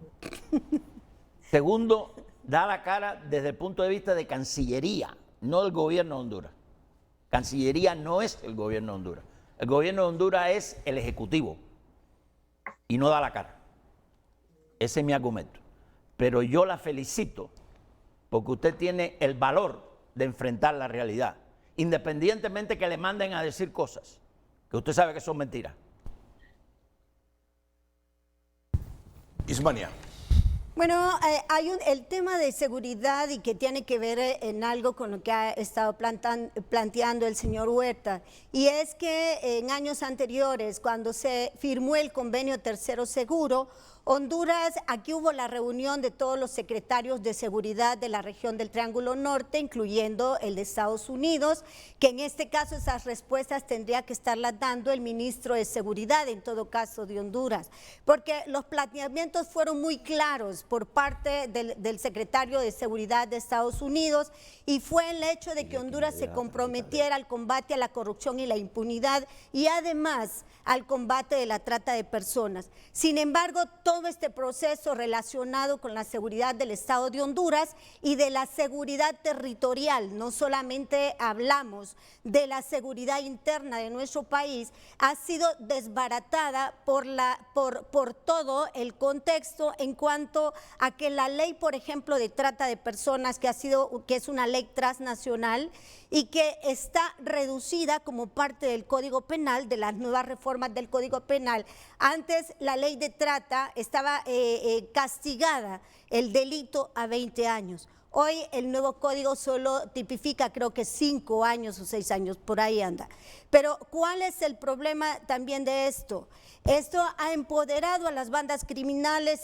Segundo, da la cara desde el punto de vista de Cancillería, no del gobierno de Honduras. Cancillería no es el gobierno de Honduras. El gobierno de Honduras es el Ejecutivo y no da la cara. Ese es mi argumento. Pero yo la felicito porque usted tiene el valor de enfrentar la realidad, independientemente que le manden a decir cosas que usted sabe que son mentiras. Ismania. Bueno, hay el tema de seguridad y que tiene que ver en algo con lo que ha estado planteando el señor Huerta, y es que en años anteriores, cuando se firmó el convenio Tercero Seguro, Honduras, aquí hubo la reunión de todos los secretarios de seguridad de la región del Triángulo Norte, incluyendo el de Estados Unidos, que en este caso esas respuestas tendría que estarlas dando el ministro de Seguridad, en todo caso de Honduras, porque los planteamientos fueron muy claros por parte del secretario de Seguridad de Estados Unidos, y fue el hecho de que Honduras se comprometiera al combate a la corrupción y la impunidad, y además al combate de la trata de personas. Sin embargo, todo este proceso relacionado con la seguridad del Estado de Honduras y de la seguridad territorial, no solamente hablamos de la seguridad interna de nuestro país, ha sido desbaratada por todo el contexto en cuanto a que la ley, por ejemplo, de trata de personas, que es una ley transnacional y que está reducida como parte del Código Penal, de las nuevas reformas del Código Penal. Antes la ley de trata estaba castigada el delito a 20 años. Hoy el nuevo código solo tipifica, creo que 5 años o 6 años, por ahí anda. Pero ¿cuál es el problema también de esto? Esto ha empoderado a las bandas criminales,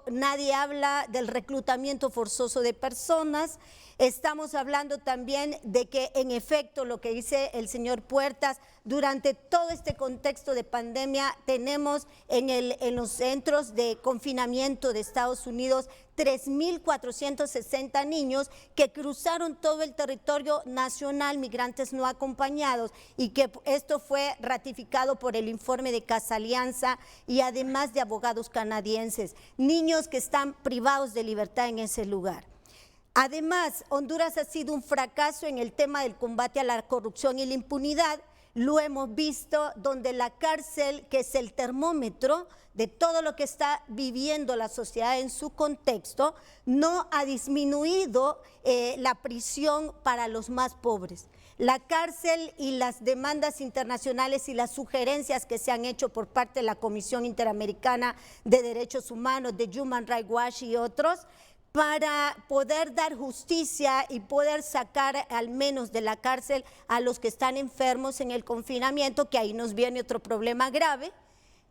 nadie habla del reclutamiento forzoso de personas. Estamos hablando también de que en efecto lo que dice el señor Puertas, durante todo este contexto de pandemia tenemos en los centros de confinamiento de Estados Unidos 3.460 niños que cruzaron todo el territorio nacional, migrantes no acompañados, y que esto fue ratificado por el informe de Casa Alianza y además de abogados canadienses, niños que están privados de libertad en ese lugar. Además, Honduras ha sido un fracaso en el tema del combate a la corrupción y la impunidad. Lo hemos visto donde la cárcel, que es el termómetro de todo lo que está viviendo la sociedad en su contexto, no ha disminuido la prisión para los más pobres. La cárcel y las demandas internacionales y las sugerencias que se han hecho por parte de la Comisión Interamericana de Derechos Humanos, de Human Rights Watch y otros, para poder dar justicia y poder sacar al menos de la cárcel a los que están enfermos en el confinamiento, que ahí nos viene otro problema grave.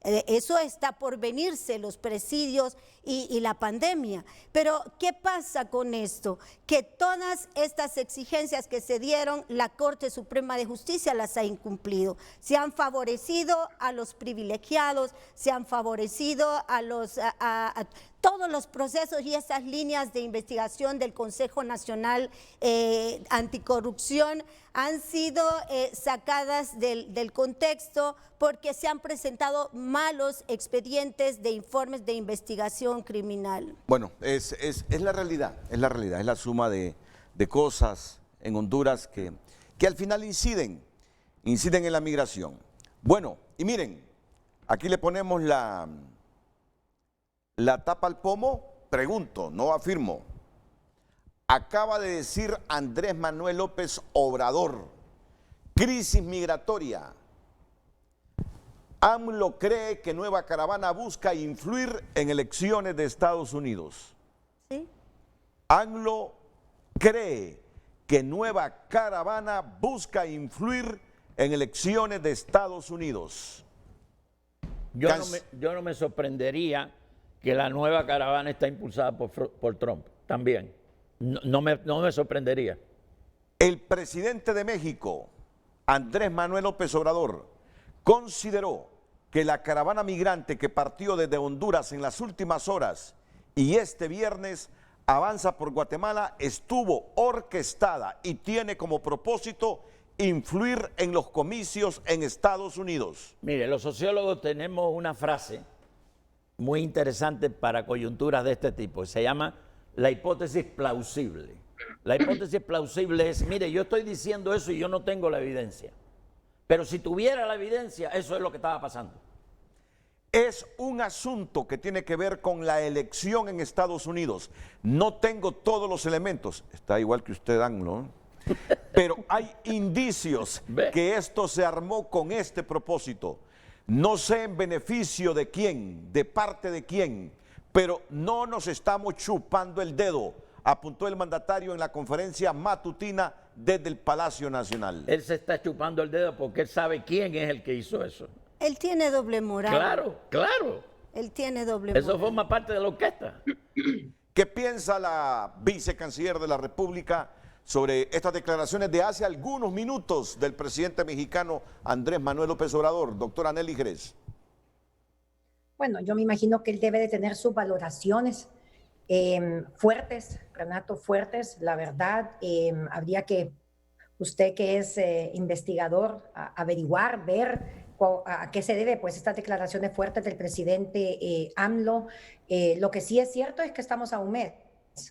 Eso está por venirse, los presidios y la pandemia. Pero, ¿qué pasa con esto? Que todas estas exigencias que se dieron, la Corte Suprema de Justicia las ha incumplido. Se han favorecido a los privilegiados, se han favorecido a todos los procesos y esas líneas de investigación del Consejo Nacional Anticorrupción han sido sacadas del contexto porque se han presentado malos expedientes de informes de investigación criminal. Bueno, es la realidad, es la suma de cosas en Honduras que al final inciden en la migración. Bueno, y miren, aquí le ponemos la tapa al pomo, pregunto, no afirmo. Acaba de decir Andrés Manuel López Obrador, crisis migratoria. AMLO cree que Nueva Caravana busca influir en elecciones de Estados Unidos. ¿Sí? AMLO cree que Nueva Caravana busca influir en elecciones de Estados Unidos. Yo no me sorprendería que la Nueva Caravana está impulsada por Trump también. No me sorprendería. El presidente de México, Andrés Manuel López Obrador, consideró que la caravana migrante que partió desde Honduras en las últimas horas y este viernes avanza por Guatemala estuvo orquestada y tiene como propósito influir en los comicios en Estados Unidos. Mire, los sociólogos tenemos una frase muy interesante para coyunturas de este tipo. Se llama la hipótesis plausible. La hipótesis plausible es, mire, yo estoy diciendo eso y yo no tengo la evidencia. Pero si tuviera la evidencia, eso es lo que estaba pasando. Es un asunto que tiene que ver con la elección en Estados Unidos. No tengo todos los elementos. Está igual que usted, AMLO. Pero hay indicios que esto se armó con este propósito. No sé en beneficio de quién, de parte de quién, pero no nos estamos chupando el dedo, apuntó el mandatario en la conferencia matutina desde el Palacio Nacional. Él se está chupando el dedo porque él sabe quién es el que hizo eso. Él tiene doble moral. Claro, claro. Él tiene doble moral. Eso forma parte de la orquesta. ¿Qué piensa la vicecanciller de la República sobre estas declaraciones de hace algunos minutos del presidente mexicano Andrés Manuel López Obrador? Doctora Nelly Jerez. Bueno, yo me imagino que él debe de tener sus valoraciones fuertes, Renato, fuertes. La verdad, habría que, usted que es investigador, averiguar, ver a qué se debe pues estas declaraciones fuertes del presidente AMLO. Lo que sí es cierto es que estamos a un mes.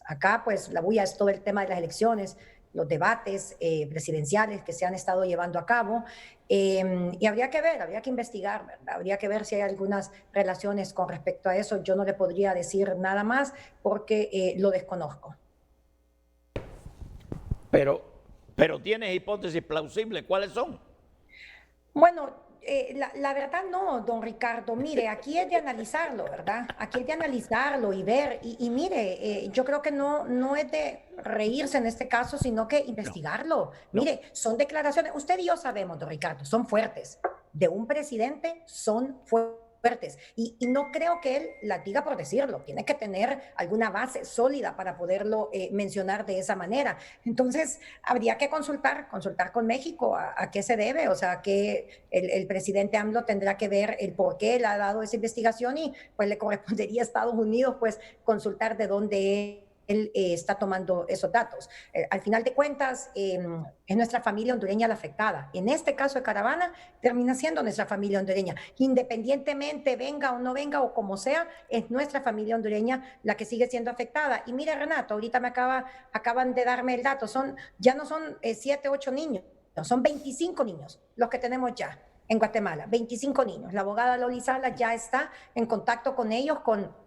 Acá pues la bulla es todo el tema de las elecciones, los debates presidenciales que se han estado llevando a cabo y habría que ver, habría que investigar, ¿verdad? Habría que ver si hay algunas relaciones con respecto a eso. Yo no le podría decir nada más porque lo desconozco. Pero tienes hipótesis plausibles, ¿cuáles son? Bueno, La verdad no, don Ricardo. Mire, aquí es de analizarlo, ¿verdad? Aquí es de analizarlo y ver. Y mire, yo creo que no es de reírse en este caso, sino que investigarlo. Mire, son declaraciones, usted y yo sabemos, don Ricardo, son fuertes. De un presidente son fuertes. Y no creo que él las diga por decirlo, tiene que tener alguna base sólida para poderlo mencionar de esa manera. Entonces, habría que consultar con México a qué se debe, o sea, que el presidente AMLO tendrá que ver el por qué él ha dado esa investigación y pues le correspondería a Estados Unidos pues consultar de dónde él está tomando esos datos. Al final de cuentas, es nuestra familia hondureña la afectada. En este caso de Caravana, termina siendo nuestra familia hondureña. Independientemente venga o no venga o como sea, es nuestra familia hondureña la que sigue siendo afectada. Y mira, Renato, ahorita acaban de darme el dato, ya no son 7, 8 niños, son 25 niños los que tenemos ya en Guatemala, 25 niños. La abogada Loli Salas ya está en contacto con ellos, con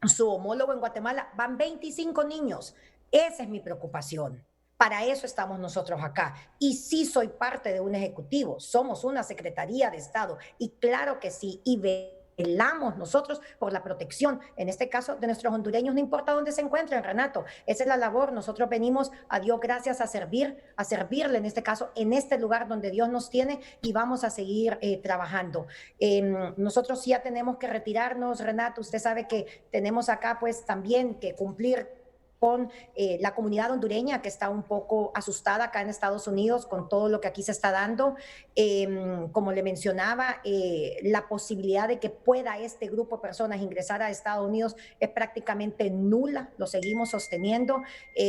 su homólogo en Guatemala. Van 25 niños. Esa es mi preocupación. Para eso estamos nosotros acá. Y sí soy parte de un ejecutivo. Somos una Secretaría de Estado. Y claro que sí. Y velamos nosotros por la protección, en este caso, de nuestros hondureños, no importa dónde se encuentren, Renato. Esa es la labor. Nosotros venimos a Dios gracias a servirle, en este caso, en este lugar donde Dios nos tiene, y vamos a seguir trabajando. Nosotros ya tenemos que retirarnos, Renato. Usted sabe que tenemos acá pues también que cumplir con la comunidad hondureña, que está un poco asustada acá en Estados Unidos con todo lo que aquí se está dando. Como le mencionaba, la posibilidad de que pueda este grupo de personas ingresar a Estados Unidos es prácticamente nula, lo seguimos sosteniendo.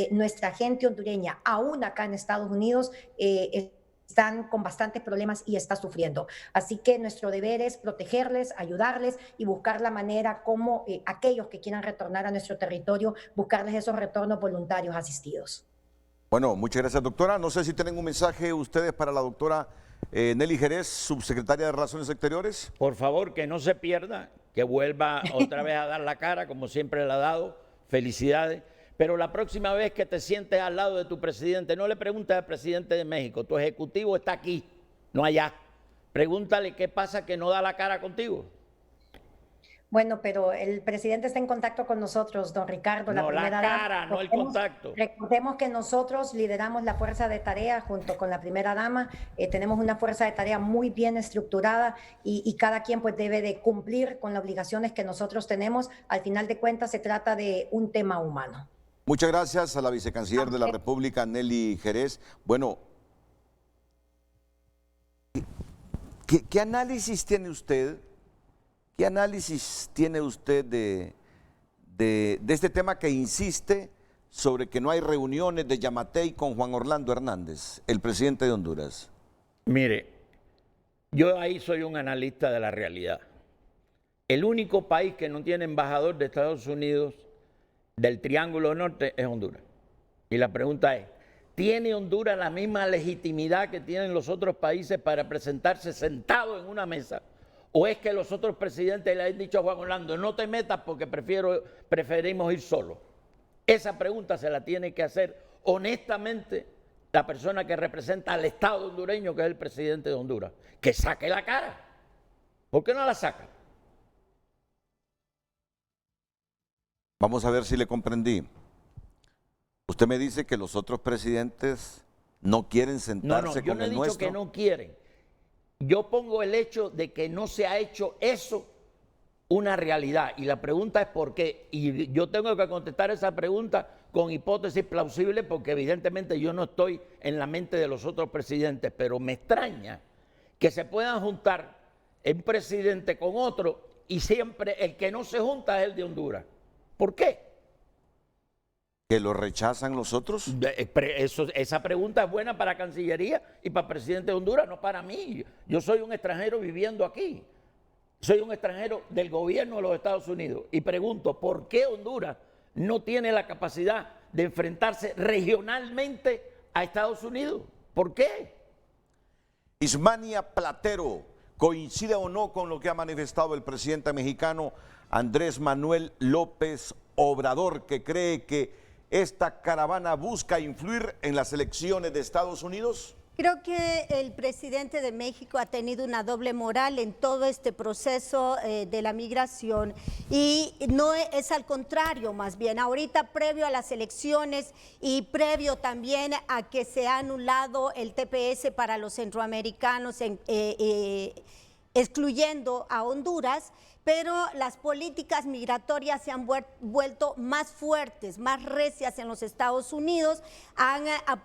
Nuestra gente hondureña, aún acá en Estados Unidos, están con bastantes problemas y está sufriendo. Así que nuestro deber es protegerles, ayudarles y buscar la manera como aquellos que quieran retornar a nuestro territorio, buscarles esos retornos voluntarios asistidos. Bueno, muchas gracias, doctora. No sé si tienen un mensaje ustedes para la doctora Nelly Jerez, subsecretaria de Relaciones Exteriores. Por favor, que no se pierda, que vuelva otra vez a dar la cara, como siempre la ha dado. Felicidades. Pero la próxima vez que te sientes al lado de tu presidente, no le preguntes al presidente de México, tu ejecutivo está aquí, no allá. Pregúntale qué pasa que no da la cara contigo. Bueno, pero el presidente está en contacto con nosotros, don Ricardo. No, la cara, no el contacto. Recordemos que nosotros lideramos la fuerza de tarea junto con la primera dama. Tenemos una fuerza de tarea muy bien estructurada y cada quien pues debe de cumplir con las obligaciones que nosotros tenemos. Al final de cuentas se trata de un tema humano. Muchas gracias a la vicecanciller de la República, Nelly Jerez. Bueno, ¿qué análisis tiene usted? ¿Qué análisis tiene usted de este tema que insiste sobre que no hay reuniones de Yamatei con Juan Orlando Hernández, el presidente de Honduras? Mire, yo ahí soy un analista de la realidad. El único país que no tiene embajador de Estados Unidos del Triángulo Norte es Honduras. Y la pregunta es, ¿tiene Honduras la misma legitimidad que tienen los otros países para presentarse sentado en una mesa? ¿O es que los otros presidentes le han dicho a Juan Orlando, no te metas porque preferimos ir solos? Esa pregunta se la tiene que hacer honestamente la persona que representa al Estado hondureño, que es el presidente de Honduras. Que saque la cara. ¿Por qué no la saca? Vamos a ver si le comprendí. Usted me dice que los otros presidentes no quieren sentarse con el nuestro. Yo no he dicho que no quieren. Yo pongo el hecho de que no se ha hecho eso una realidad. Y la pregunta es por qué. Y yo tengo que contestar esa pregunta con hipótesis plausibles porque evidentemente yo no estoy en la mente de los otros presidentes. Pero me extraña que se puedan juntar un presidente con otro y siempre el que no se junta es el de Honduras. ¿Por qué? ¿Que lo rechazan los otros? Esa pregunta es buena para Cancillería y para el presidente de Honduras, no para mí. Yo soy un extranjero viviendo aquí. Soy un extranjero del gobierno de los Estados Unidos. Y pregunto, ¿por qué Honduras no tiene la capacidad de enfrentarse regionalmente a Estados Unidos? ¿Por qué? Ismania Platero, ¿coincide o no con lo que ha manifestado el presidente mexicano Andrés Manuel López Obrador, que cree que esta caravana busca influir en las elecciones de Estados Unidos? Creo que el presidente de México ha tenido una doble moral en todo este proceso de la migración y no es al contrario, más bien ahorita previo a las elecciones y previo también a que se ha anulado el TPS para los centroamericanos, excluyendo a Honduras, pero las políticas migratorias se han vuelto más fuertes, más recias en los Estados Unidos, han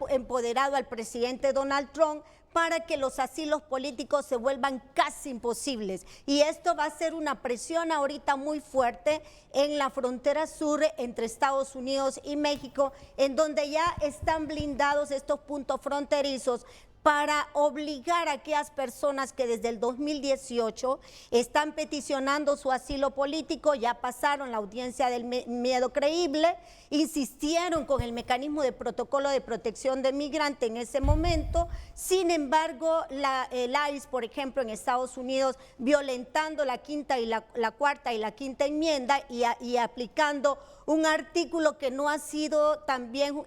empoderado al presidente Donald Trump para que los asilos políticos se vuelvan casi imposibles. Y esto va a ser una presión ahorita muy fuerte en la frontera sur entre Estados Unidos y México, en donde ya están blindados estos puntos fronterizos para obligar a aquellas personas que desde el 2018 están peticionando su asilo político, ya pasaron la audiencia del miedo creíble, insistieron con el mecanismo de protocolo de protección de migrante en ese momento. Sin embargo, el ICE, por ejemplo, en Estados Unidos, violentando la quinta y la cuarta y la quinta enmienda y aplicando un artículo que no ha sido también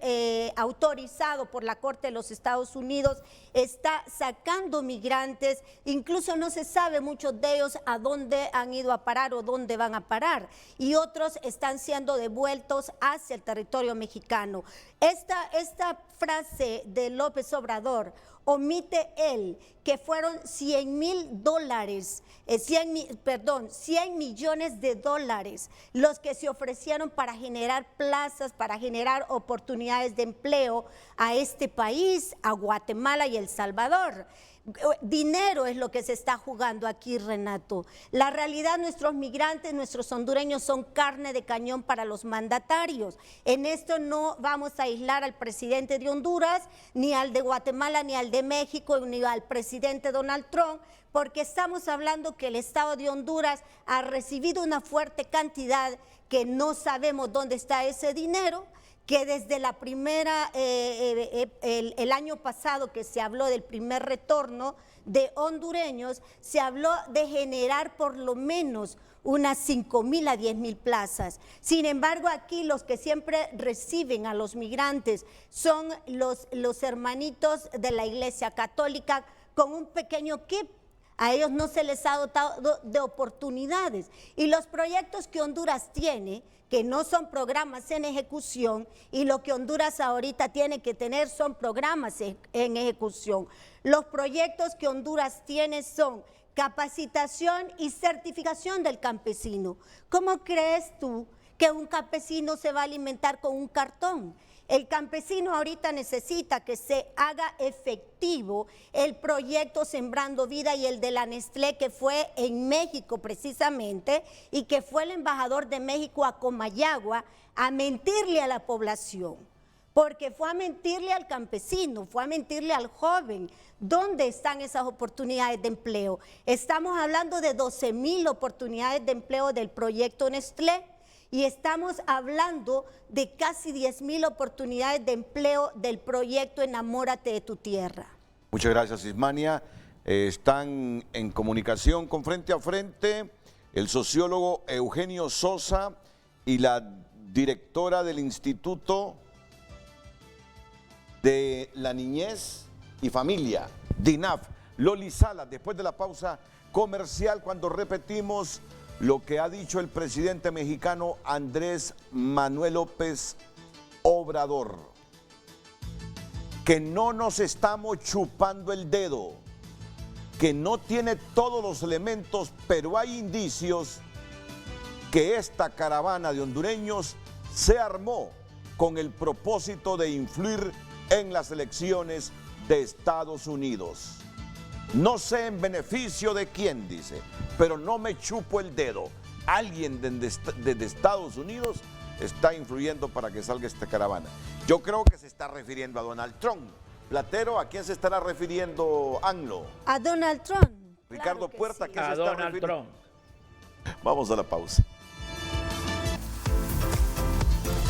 autorizado por la Corte de los Estados Unidos, está sacando migrantes, incluso no se sabe muchos de ellos a dónde han ido a parar o dónde van a parar, y otros están siendo devueltos hacia el territorio mexicano. Esta frase de López Obrador omite él que fueron 100 millones de dólares los que se ofrecieron para generar plazas, para generar oportunidades de empleo a este país, a Guatemala y El Salvador. Dinero es lo que se está jugando aquí, Renato. La realidad, nuestros migrantes, nuestros hondureños son carne de cañón para los mandatarios. En esto no vamos a aislar al presidente de Honduras, ni al de Guatemala, ni al de México, ni al presidente Donald Trump, porque estamos hablando que el Estado de Honduras ha recibido una fuerte cantidad que no sabemos dónde está ese dinero, que desde la primera, el año pasado que se habló del primer retorno de hondureños, se habló de generar por lo menos unas 5,000 a 10,000 plazas. Sin embargo, aquí los que siempre reciben a los migrantes son los hermanitos de la Iglesia Católica con un pequeño kit. A ellos no se les ha dotado de oportunidades. Y los proyectos que Honduras tiene, que no son programas en ejecución, y lo que Honduras ahorita tiene que tener son programas en ejecución. Los proyectos que Honduras tiene son capacitación y certificación del campesino. ¿Cómo crees tú que un campesino se va a alimentar con un cartón? El campesino ahorita necesita que se haga efectivo el proyecto Sembrando Vida y el de la Nestlé, que fue en México precisamente, y que fue el embajador de México a Comayagua a mentirle a la población, porque fue a mentirle al campesino, fue a mentirle al joven. ¿Dónde están esas oportunidades de empleo? Estamos hablando de 12,000 oportunidades de empleo del proyecto Nestlé. Y estamos hablando de casi 10,000 oportunidades de empleo del proyecto Enamórate de tu Tierra. Muchas gracias, Ismania. Están en comunicación con Frente a Frente el sociólogo Eugenio Sosa y la directora del Instituto de la Niñez y Familia, DINAF, Loli Salas. Después de la pausa comercial, cuando repetimos lo que ha dicho el presidente mexicano Andrés Manuel López Obrador, que no nos estamos chupando el dedo, que no tiene todos los elementos, pero hay indicios que esta caravana de hondureños se armó con el propósito de influir en las elecciones de Estados Unidos. No sé en beneficio de quién, dice, pero no me chupo el dedo. Alguien desde Estados Unidos está influyendo para que salga esta caravana. Yo creo que se está refiriendo a Donald Trump. Platero, ¿a quién se estará refiriendo AMLO? A Donald Trump. Ricardo Puerta, ¿a quién se está Donald refiriendo? Trump. Vamos a la pausa.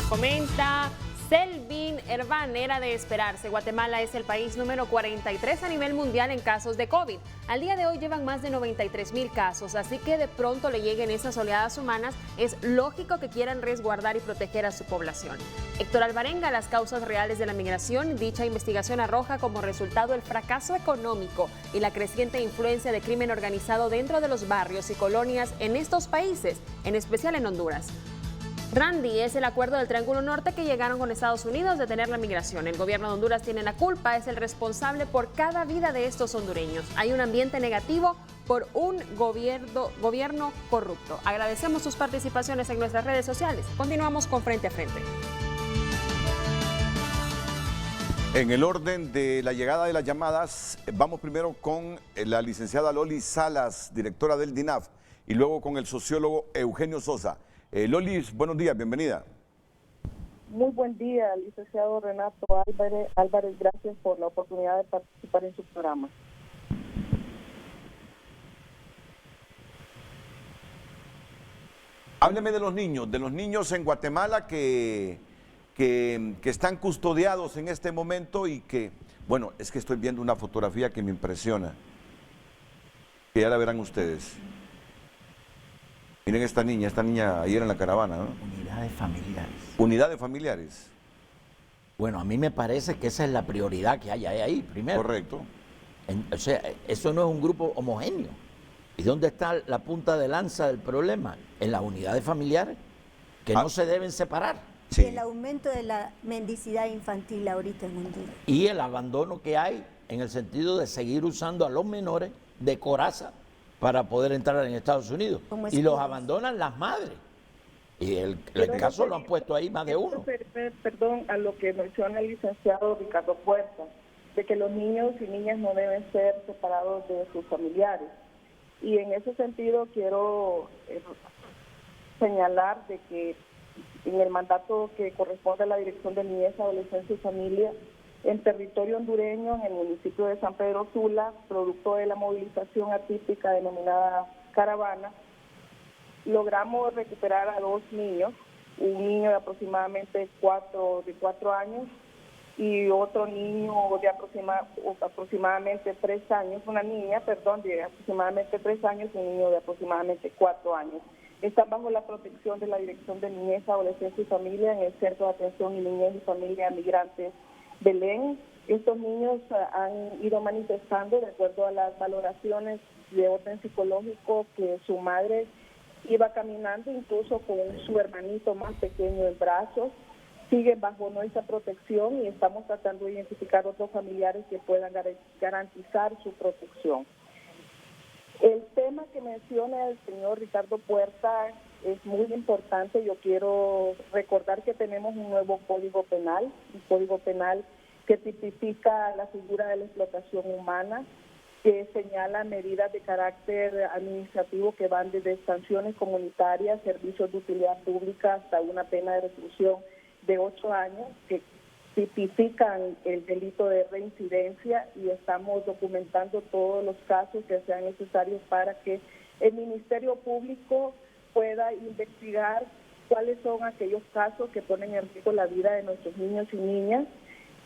Comenta Selvin Herván, era de esperarse. Guatemala es el país número 43 a nivel mundial en casos de COVID. Al día de hoy llevan más de 93,000 casos, así que de pronto le lleguen esas oleadas humanas, es lógico que quieran resguardar y proteger a su población. Héctor Alvarenga, las causas reales de la migración. Dicha investigación arroja como resultado el fracaso económico y la creciente influencia de crimen organizado dentro de los barrios y colonias en estos países, en especial en Honduras. Randy, es el acuerdo del Triángulo Norte que llegaron con Estados Unidos de detener la migración. El gobierno de Honduras tiene la culpa, es el responsable por cada vida de estos hondureños. Hay un ambiente negativo por un gobierno corrupto. Agradecemos sus participaciones en nuestras redes sociales. Continuamos con Frente a Frente. En el orden de la llegada de las llamadas, vamos primero con la licenciada Loli Salas, directora del DINAF, y luego con el sociólogo Eugenio Sosa. Loli, buenos días, bienvenida. Muy buen día, licenciado Renato Álvarez, gracias por la oportunidad de participar en su programa. Hábleme de los niños en Guatemala que están custodiados en este momento y que, bueno, es que estoy viendo una fotografía que me impresiona, que ya la verán ustedes. Miren esta niña ayer en la caravana, ¿no? Unidades familiares. Unidades familiares. Bueno, a mí me parece que esa es la prioridad que hay ahí, primero. Correcto. O sea, eso no es un grupo homogéneo. ¿Y dónde está la punta de lanza del problema? En las unidades familiares, que no se deben separar. Sí. Y el aumento de la mendicidad infantil ahorita en Honduras. Y el abandono que hay en el sentido de seguir usando a los menores de coraza para poder entrar en Estados Unidos. Y los abandonan las madres. Y el caso lo han puesto ahí más de uno. Perdón, a lo que menciona el licenciado Ricardo Puerta, de que los niños y niñas no deben ser separados de sus familiares. Y en ese sentido quiero señalar de que en el mandato que corresponde a la Dirección de Niñez, Adolescencia y Familia, en territorio hondureño, en el municipio de San Pedro Sula, producto de la movilización atípica denominada Caravana, logramos recuperar a 2 niños, un niño de aproximadamente 4 años y otro niño de aproximadamente 3 años, una niña, perdón, de aproximadamente 3 años y un niño de aproximadamente 4 años. Están bajo la protección de la Dirección de Niñez, Adolescencia y Familia en el Centro de Atención y Niñez y Familia Migrantes Belén. Estos niños han ido manifestando, de acuerdo a las valoraciones de orden psicológico, que su madre iba caminando incluso con su hermanito más pequeño en brazos. Siguen bajo nuestra protección y estamos tratando de identificar otros familiares que puedan garantizar su protección. El tema que menciona el señor Ricardo Puerta es muy importante. Yo quiero recordar que tenemos un nuevo Código Penal, que tipifica la figura de la explotación humana, que señala medidas de carácter administrativo que van desde sanciones comunitarias, servicios de utilidad pública, hasta una pena de reclusión de 8 años, que tipifican el delito de reincidencia, y estamos documentando todos los casos que sean necesarios para que el Ministerio Público pueda investigar cuáles son aquellos casos que ponen en riesgo la vida de nuestros niños y niñas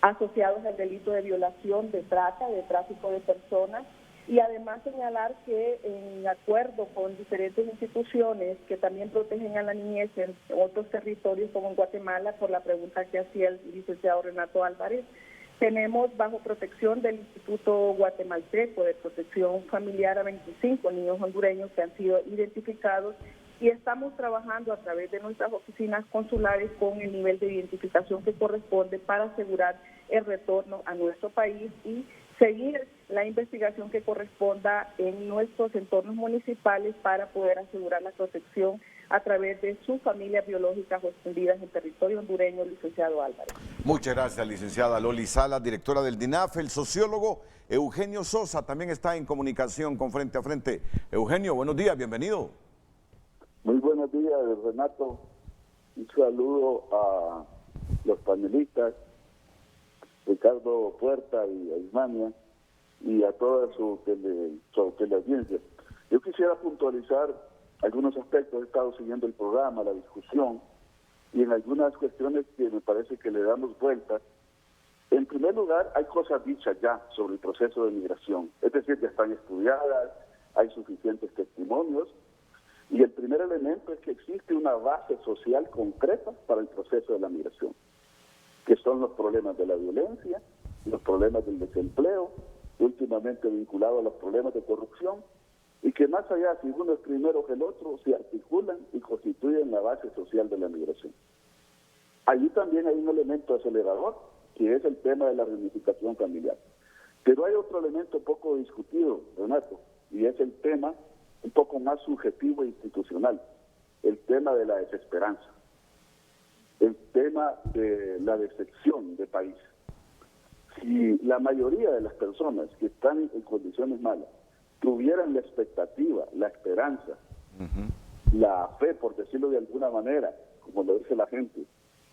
asociados al delito de violación, de trata, de tráfico de personas, y además señalar que en acuerdo con diferentes instituciones que también protegen a la niñez en otros territorios como en Guatemala, por la pregunta que hacía el licenciado Renato Álvarez, tenemos bajo protección del Instituto Guatemalteco de Protección Familiar a 25 niños hondureños que han sido identificados, y estamos trabajando a través de nuestras oficinas consulares con el nivel de identificación que corresponde para asegurar el retorno a nuestro país y seguir la investigación que corresponda en nuestros entornos municipales para poder asegurar la protección a través de sus familias biológicas o extendidas en territorio hondureño, licenciado Álvarez. Muchas gracias, licenciada Loli Salas, directora del DINAF. El sociólogo Eugenio Sosa también está en comunicación con Frente a Frente. Eugenio, buenos días, bienvenido. Muy buenos días, Renato. Un saludo a los panelistas, Ricardo Puerta y a Ismania, y a toda su teleaudiencia. Yo quisiera puntualizar algunos aspectos. He estado siguiendo el programa, la discusión, y en algunas cuestiones que me parece que le damos vueltas. En primer lugar, hay cosas dichas ya sobre el proceso de migración, es decir, ya están estudiadas, hay suficientes testimonios, y el primer elemento es que existe una base social concreta para el proceso de la migración, que son los problemas de la violencia, los problemas del desempleo, últimamente vinculados a los problemas de corrupción, y que más allá, si uno es primero que el otro, se articulan y constituyen la base social de la migración. Allí también hay un elemento acelerador, que es el tema de la reunificación familiar. Pero hay otro elemento poco discutido, Renato, y es el tema un poco más subjetivo e institucional, el tema de la desesperanza, el tema de la decepción de país. Si la mayoría de las personas que están en condiciones malas tuvieran la expectativa, la esperanza, la fe, por decirlo de alguna manera, como lo dice la gente,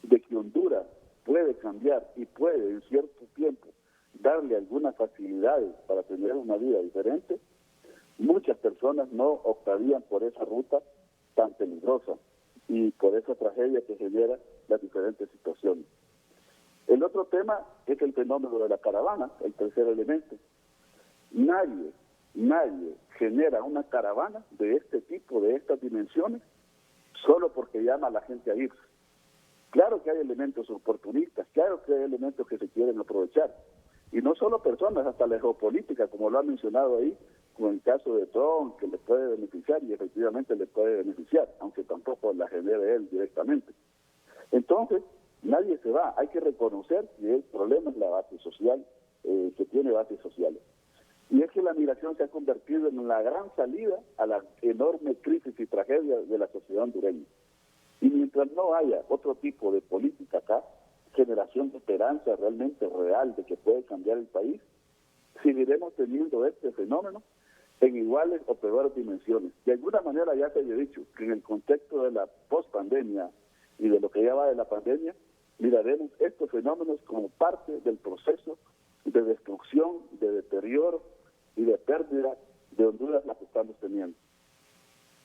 de que Honduras puede cambiar y puede en cierto tiempo darle algunas facilidades para tener una vida diferente, muchas personas no optarían por esa ruta tan peligrosa y por esa tragedia que genera las diferentes situaciones. El otro tema es el fenómeno de la caravana, el tercer elemento. Nadie genera una caravana de este tipo, de estas dimensiones, solo porque llama a la gente a irse. Claro que hay elementos oportunistas, claro que hay elementos que se quieren aprovechar. Y no solo personas, hasta la geopolítica, como lo ha mencionado ahí, como el caso de Trump, que le puede beneficiar, y efectivamente le puede beneficiar, aunque tampoco la genere él directamente. Entonces, nadie se va. Hay que reconocer que el problema es la base social, que tiene bases sociales. Y es que la migración se ha convertido en la gran salida a la enorme crisis y tragedia de la sociedad hondureña. Y mientras no haya otro tipo de política acá, generación de esperanza realmente real de que puede cambiar el país, seguiremos teniendo este fenómeno en iguales o peores dimensiones. De alguna manera ya se había dicho que en el contexto de la pospandemia y de lo que ya va de la pandemia, miraremos estos fenómenos como parte del proceso de destrucción, de deterioro y de pérdida de Honduras la que estamos teniendo.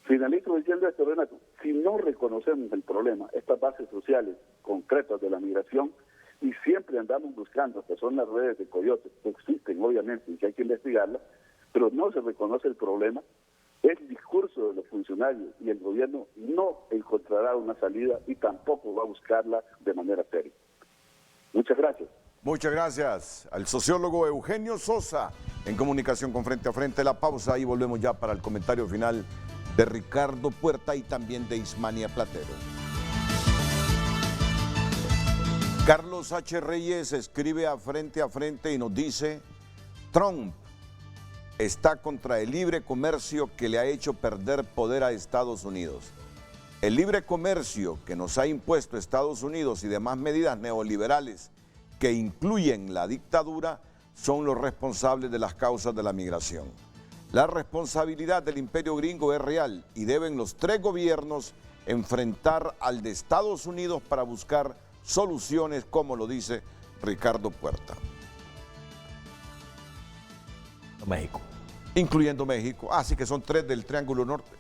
Finalizo diciendo esto, Renato, si no reconocemos el problema, estas bases sociales concretas de la migración, y siempre andamos buscando, que son las redes de coyotes, que existen obviamente y que hay que investigarlas, pero no se reconoce el problema, el discurso de los funcionarios y el gobierno no encontrará una salida y tampoco va a buscarla de manera seria. Muchas gracias. Muchas gracias al sociólogo Eugenio Sosa en comunicación con Frente a Frente. La pausa y volvemos ya para el comentario final de Ricardo Puerta y también de Ismania Platero. Carlos H. Reyes escribe a Frente y nos dice: Trump está contra el libre comercio que le ha hecho perder poder a Estados Unidos. El libre comercio que nos ha impuesto Estados Unidos y demás medidas neoliberales que incluyen la dictadura son los responsables de las causas de la migración. La responsabilidad del imperio gringo es real y deben los tres gobiernos enfrentar al de Estados Unidos para buscar soluciones, como lo dice Ricardo Puerta. México. Incluyendo México. Así que son tres del Triángulo Norte,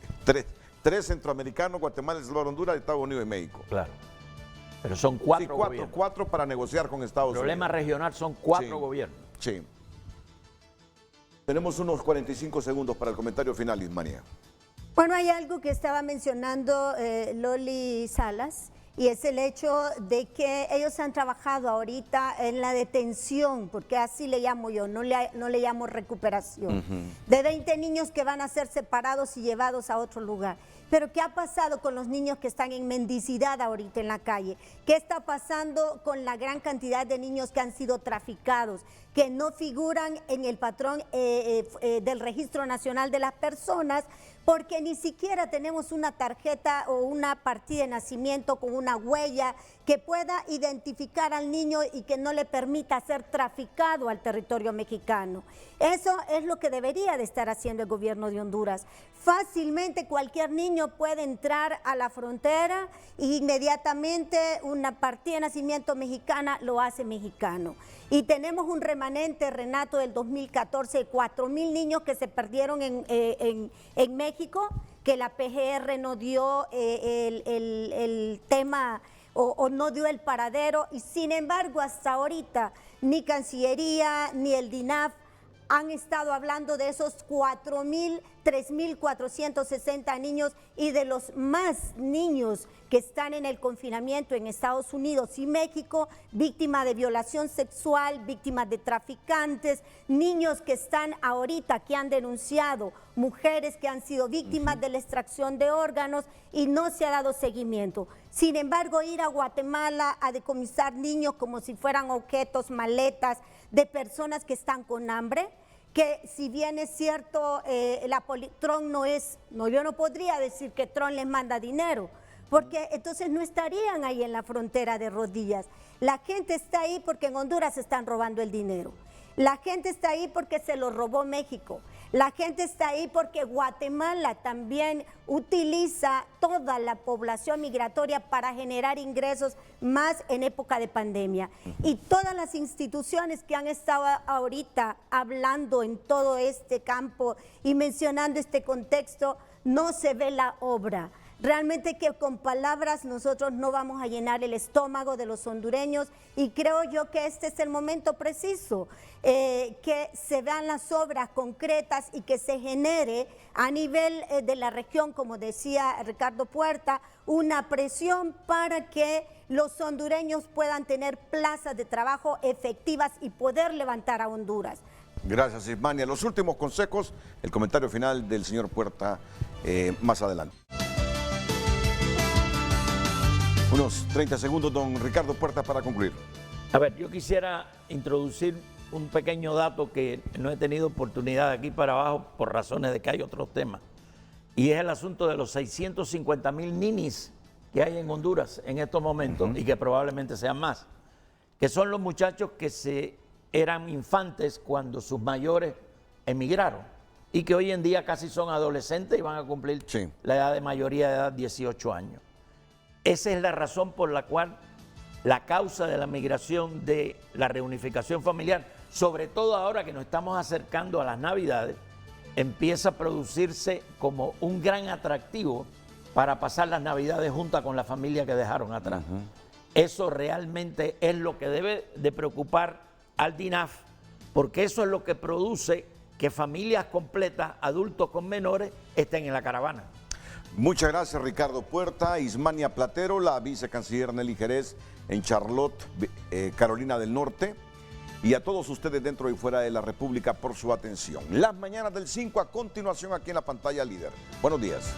tres centroamericanos: Guatemala, El Salvador, Honduras, Estados Unidos y México. Claro. Pero son cuatro, sí, gobiernos. Cuatro para negociar con Estados Unidos. El problema regional son cuatro gobiernos. Sí. Tenemos unos 45 segundos para el comentario final, Ismania. Bueno, hay algo que estaba mencionando Loli Salas, y es el hecho de que ellos han trabajado ahorita en la detención, porque así le llamo yo, no le llamo recuperación, de 20 niños que van a ser separados y llevados a otro lugar. Pero ¿qué ha pasado con los niños que están en mendicidad ahorita en la calle? ¿Qué está pasando con la gran cantidad de niños que han sido traficados, que no figuran en el patrón del Registro Nacional de las Personas, porque ni siquiera tenemos una tarjeta o una partida de nacimiento con una huella que pueda identificar al niño y que no le permita ser traficado al territorio mexicano? Eso es lo que debería de estar haciendo el gobierno de Honduras. Fácilmente cualquier niño puede entrar a la frontera e inmediatamente una partida de nacimiento mexicana lo hace mexicano. Y tenemos un remanente, Renato, del 2014, de 4,000 niños que se perdieron en México, que la PGR no dio el tema o no dio el paradero, y sin embargo hasta ahorita ni Cancillería ni el DINAF han estado hablando de esos 3.460 niños y de los más niños que están en el confinamiento en Estados Unidos y México, víctimas de violación sexual, víctimas de traficantes, niños que están ahorita, que han denunciado, mujeres que han sido víctimas de la extracción de órganos y no se ha dado seguimiento. Sin embargo, ir a Guatemala a decomisar niños como si fueran objetos, maletas de personas que están con hambre, que si bien es cierto, Trump yo no podría decir que Trump les manda dinero, porque entonces no estarían ahí en la frontera de rodillas. La gente está ahí porque en Honduras están robando el dinero. La gente está ahí porque se lo robó México. La gente está ahí porque Guatemala también utiliza toda la población migratoria para generar ingresos más en época de pandemia. Y todas las instituciones que han estado ahorita hablando en todo este campo y mencionando este contexto, no se ve la obra. Realmente que con palabras nosotros no vamos a llenar el estómago de los hondureños, y creo yo que este es el momento preciso, que se vean las obras concretas y que se genere a nivel de la región, como decía Ricardo Puerta, una presión para que los hondureños puedan tener plazas de trabajo efectivas y poder levantar a Honduras. Gracias, Ismania. Los últimos consejos, el comentario final del señor Puerta más adelante. Unos 30 segundos, don Ricardo Puerta, para concluir. A ver, yo quisiera introducir un pequeño dato que no he tenido oportunidad de aquí para abajo por razones de que hay otros temas. Y es el asunto de los 650,000 ninis que hay en Honduras en estos momentos y que probablemente sean más. Que son los muchachos que eran infantes cuando sus mayores emigraron y que hoy en día casi son adolescentes y van a cumplir la edad de mayoría de edad, 18 años. Esa es la razón por la cual la causa de la migración, de la reunificación familiar, sobre todo ahora que nos estamos acercando a las Navidades, empieza a producirse como un gran atractivo para pasar las Navidades junto con la familia que dejaron atrás. Eso realmente es lo que debe de preocupar al DINAF, porque eso es lo que produce que familias completas, adultos con menores, estén en la caravana. Muchas gracias, Ricardo Puerta. Ismania Platero, la vicecanciller Nelly Jerez en Charlotte, Carolina del Norte, y a todos ustedes dentro y fuera de la República por su atención. Las mañanas del 5 a continuación aquí en la pantalla líder. Buenos días.